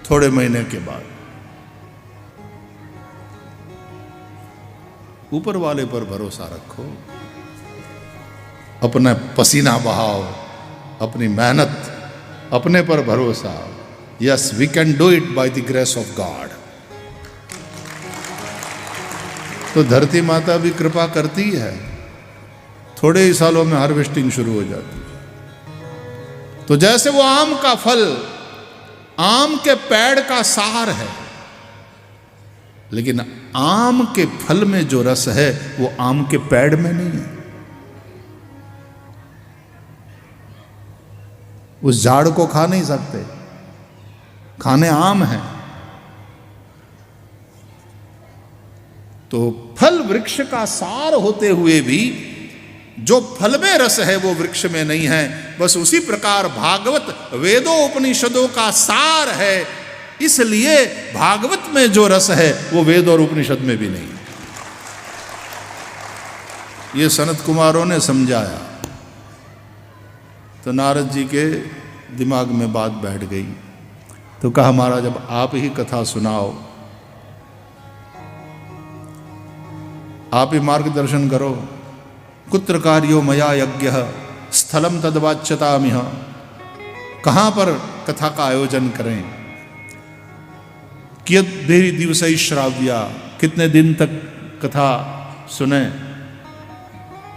थोड़े महीने के बाद। ऊपर वाले पर भरोसा रखो, अपना पसीना बहाओ, अपनी मेहनत, अपने पर भरोसा। Yes, we can do it by the grace of God. तो धरती माता भी कृपा करती है, थोड़े ही सालों में हार्वेस्टिंग शुरू हो जाती है। तो जैसे वो आम का फल आम के पेड़ का सार है, लेकिन आम के फल में जो रस है वो आम के पेड़ में नहीं है। उस झाड़ को खा नहीं सकते, खाने आम है। तो फल वृक्ष का सार होते हुए भी जो फल में रस है वो वृक्ष में नहीं है। बस उसी प्रकार भागवत वेदों उपनिषदों का सार है, इसलिए भागवत में जो रस है वो वेद और उपनिषद में भी नहीं। ये सनत कुमारों ने समझाया, तो नारद जी के दिमाग में बात बैठ गई। तो कहा, महाराज अब आप ही कथा सुनाओ, आप ही मार्गदर्शन करो। कुत्र कार्यो मया यज्ञ स्थलम तद्वाच्यतामिह। कहां पर कथा का आयोजन करें। कियत देरी दिवस श्राव्या, कितने दिन तक कथा सुने।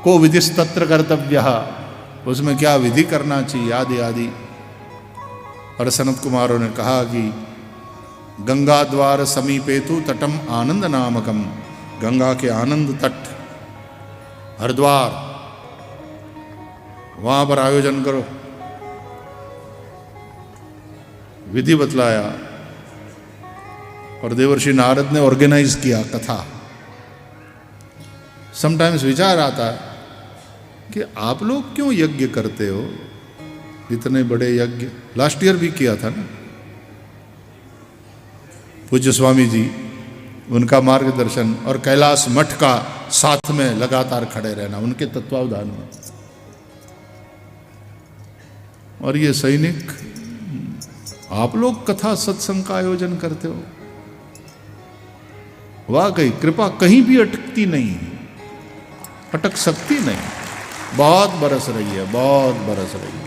को विधिस्तत्र कर्तव्य, उसमें क्या विधि करना चाहिए, आदि आदि। और सनत कुमारों ने कहा कि गंगा द्वार समीपेतु तटम आनंद नामकम, गंगा के आनंद तट हरिद्वार, वहां पर आयोजन करो। विधि बतलाया और देवर्षि नारद ने ऑर्गेनाइज किया कथा। समटाइम्स विचार आता है कि आप लोग क्यों यज्ञ करते हो, इतने बड़े यज्ञ। लास्ट ईयर भी किया था ना पूज्य स्वामी जी, उनका मार्गदर्शन और कैलाश मठ का साथ में लगातार खड़े रहना उनके तत्वावधान में। और ये सैनिक, आप लोग कथा सत्संग का आयोजन करते हो। वाकई कृपा कहीं भी अटकती नहीं, अटक सकती नहीं, बहुत बरस रही है, बहुत बरस रही है।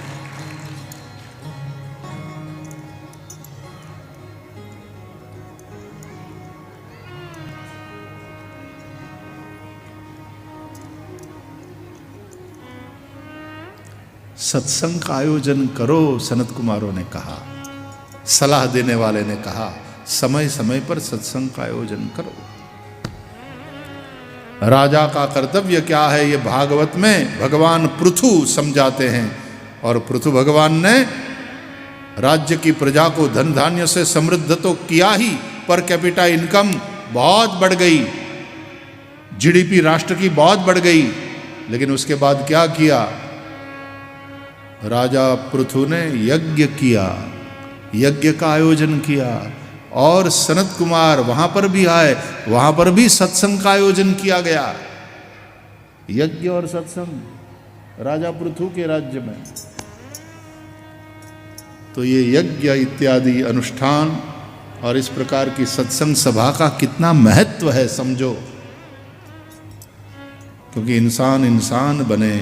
सत्संग का आयोजन करो, सनत कुमारों ने कहा, सलाह देने वाले ने कहा, समय समय पर सत्संग का आयोजन करो। राजा का कर्तव्य क्या है, ये भागवत में भगवान पृथु समझाते हैं। और पृथु भगवान ने राज्य की प्रजा को धन धान्य से समृद्ध तो किया ही, पर कैपिटा इनकम बहुत बढ़ गई, जीडीपी राष्ट्र की बहुत बढ़ गई। लेकिन उसके बाद क्या किया, राजा पृथु ने यज्ञ किया, यज्ञ का आयोजन किया। और सनत कुमार वहां पर भी आए, वहां पर भी सत्संग का आयोजन किया गया। यज्ञ और सत्संग राजा पृथु के राज्य में। तो ये यज्ञ इत्यादि अनुष्ठान और इस प्रकार की सत्संग सभा का कितना महत्व है समझो। क्योंकि इंसान इंसान बने,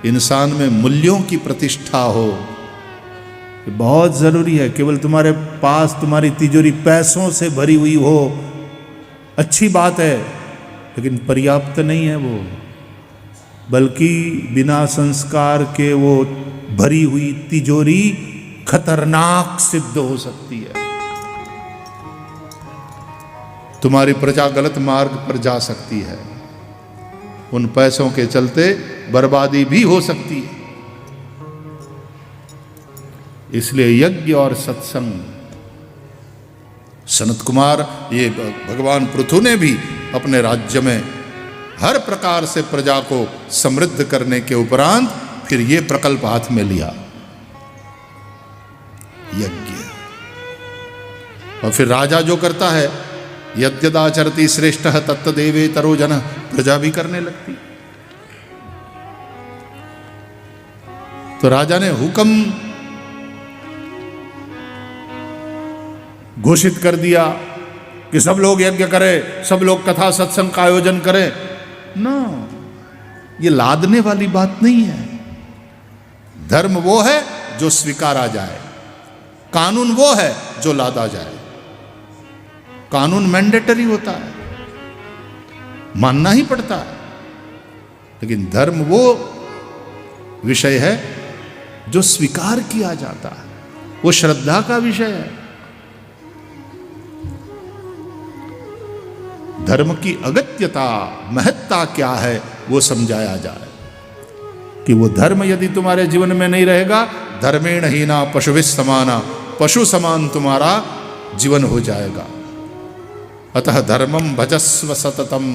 इंसान में मूल्यों की प्रतिष्ठा हो, बहुत जरूरी है। केवल तुम्हारे पास तुम्हारी तिजोरी पैसों से भरी हुई हो, अच्छी बात है, लेकिन पर्याप्त नहीं है वो। बल्कि बिना संस्कार के वो भरी हुई तिजोरी खतरनाक सिद्ध हो सकती है। तुम्हारी प्रजा गलत मार्ग पर जा सकती है, उन पैसों के चलते बर्बादी भी हो सकती है। इसलिए यज्ञ और सत्संग, सनत कुमार, ये भगवान पृथु ने भी अपने राज्य में हर प्रकार से प्रजा को समृद्ध करने के उपरांत फिर ये प्रकल्प हाथ में लिया, यज्ञ। और फिर राजा जो करता है, यद्यदाचरति श्रेष्ठः तत्तदेवेतरो जनः, प्रजा भी करने लगती। तो राजा ने हुक्म घोषित कर दिया कि सब लोग यज्ञ करें, सब लोग कथा सत्संग का आयोजन करें ना। ये लादने वाली बात नहीं है। धर्म वो है जो स्वीकारा जाए, कानून वो है जो लादा जाए। कानून मैंडेटरी होता है, मानना ही पड़ता है, लेकिन धर्म वो विषय है जो स्वीकार किया जाता है, वो श्रद्धा का विषय है। धर्म की अगत्यता, महत्ता क्या है, वो समझाया जाए कि वो धर्म यदि तुम्हारे जीवन में नहीं रहेगा, धर्मेण हीना पशुभिः समाना, पशु समान तुम्हारा जीवन हो जाएगा। अतः धर्मम भजस्व सततम।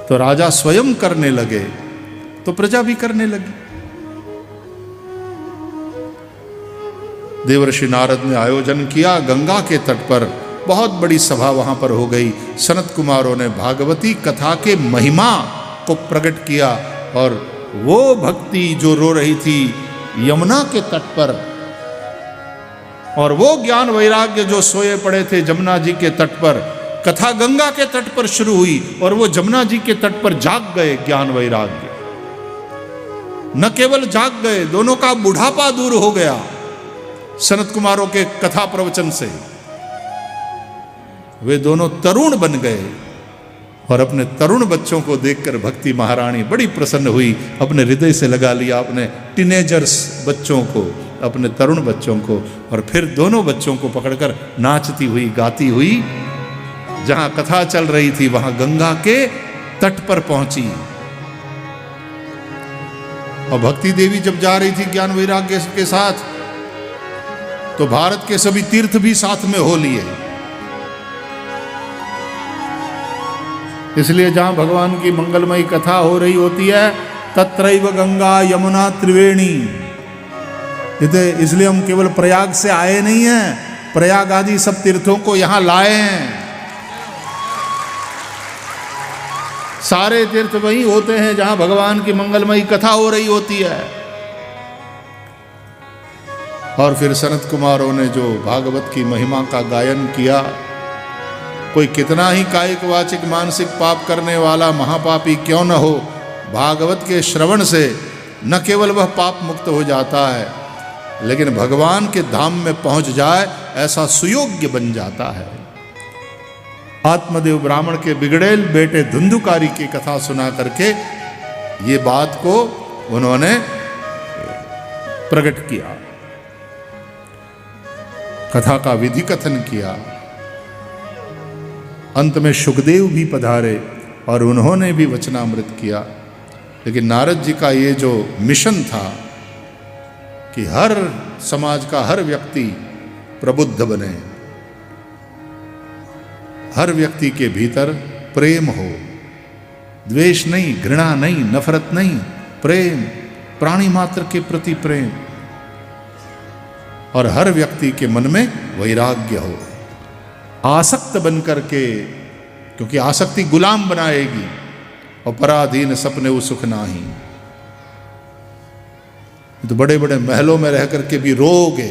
तो राजा स्वयं करने लगे तो प्रजा भी करने लगी। देवर्षि नारद ने आयोजन किया गंगा के तट पर, बहुत बड़ी सभा वहां पर हो गई। सनत कुमारों ने भागवती कथा के महिमा को प्रकट किया और वो भक्ति जो रो रही थी यमुना के तट पर, और वो ज्ञान वैराग्य जो सोए पड़े थे जमुना जी के तट पर, कथा गंगा के तट पर शुरू हुई और वो जमुना जी के तट पर जाग गए ज्ञान वैराग्य। न केवल जाग गए, दोनों का बुढ़ापा दूर हो गया सनत कुमारों के कथा प्रवचन से। वे दोनों तरुण बन गए और अपने तरुण बच्चों को देखकर भक्ति महारानी बड़ी प्रसन्न हुई, अपने हृदय से लगा लिया अपने टीनेजर्स बच्चों को, अपने तरुण बच्चों को, और फिर दोनों बच्चों को पकड़कर नाचती हुई गाती हुई जहां कथा चल रही थी वहां गंगा के तट पर पहुंची। और भक्ति देवी जब जा रही थी ज्ञान वैराग्य के साथ तो भारत के सभी तीर्थ भी साथ में हो लिए। इसलिए जहां भगवान की मंगलमयी कथा हो रही होती है तत्रैव गंगा यमुना त्रिवेणी। इसलिए हम केवल प्रयाग से आए नहीं हैं, प्रयाग आदि सब तीर्थों को यहां लाए हैं। सारे तीर्थ वही होते हैं जहां भगवान की मंगलमयी कथा हो रही होती है। और फिर सनत कुमारों ने जो भागवत की महिमा का गायन किया, कोई कितना ही कायिक वाचिक मानसिक पाप करने वाला महापापी क्यों न हो, भागवत के श्रवण से न केवल वह पाप मुक्त हो जाता है लेकिन भगवान के धाम में पहुंच जाए ऐसा सुयोग्य बन जाता है। आत्मदेव ब्राह्मण के बिगड़ेल बेटे धुंधुकारी की कथा सुना करके ये बात को उन्होंने प्रकट किया, कथा का विधि कथन किया। अंत में सुखदेव भी पधारे और उन्होंने भी वचनामृत किया। लेकिन नारद जी का ये जो मिशन था कि हर समाज का हर व्यक्ति प्रबुद्ध बने, हर व्यक्ति के भीतर प्रेम हो, द्वेष नहीं, घृणा नहीं, नफरत नहीं, प्रेम, प्राणी मात्र के प्रति प्रेम, और हर व्यक्ति के मन में वैराग्य हो, आसक्त बन करके, क्योंकि आसक्ति गुलाम बनाएगी और पराधीन सपने वो सुख नाही। तो बड़े बड़े महलों में रह करके भी रोगे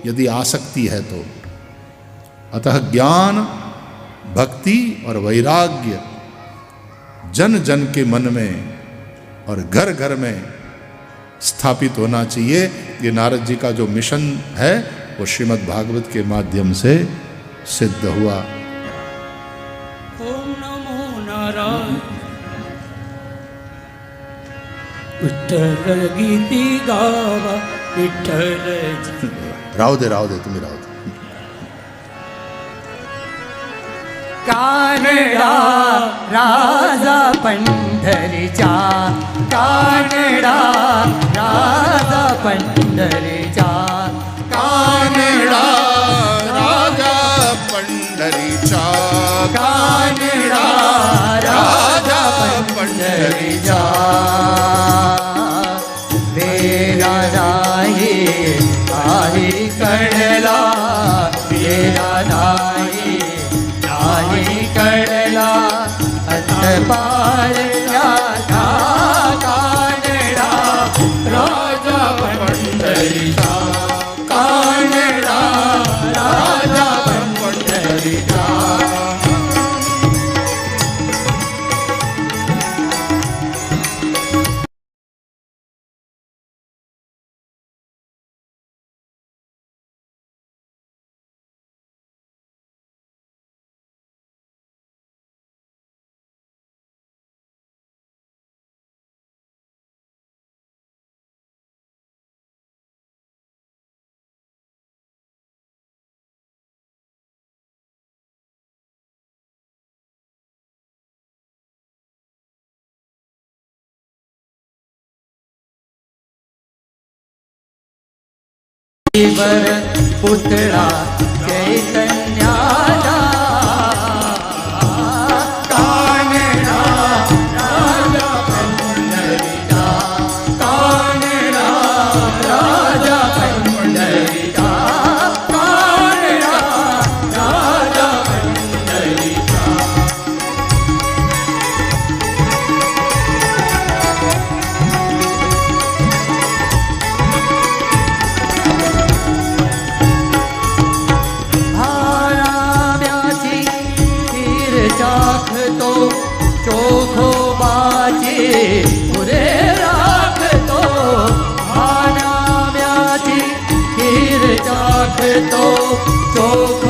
यदि आसक्ति है तो। अतः ज्ञान, भक्ति और वैराग्य जन जन के मन में और घर घर में स्थापित होना चाहिए। ये नारद जी का जो मिशन है वो श्रीमद् भागवत के माध्यम से सिद्ध हुआ। ओम नमो नारायण। विठ्ठल गीती गावा विठ्ठल। राहू दे तुम्ही राहू दे। कानडा राजा पंढरीचा, कानडा राजा पंढरीचा, कानडा राजा पंढरीचा, कानडा राजा पंढरीचा। वेरा नाही आहे कळला, वेरा नाही नाही कळला, अंतपाळला कानडा राजा पंढरीचा, कानडा राजा पंढरीचा। वर पुतळा चैतन्याला, कानडा राजा पंढरीचा, कानडा राजा पंढरीचा, कानडा राजा पंढरीचा। तो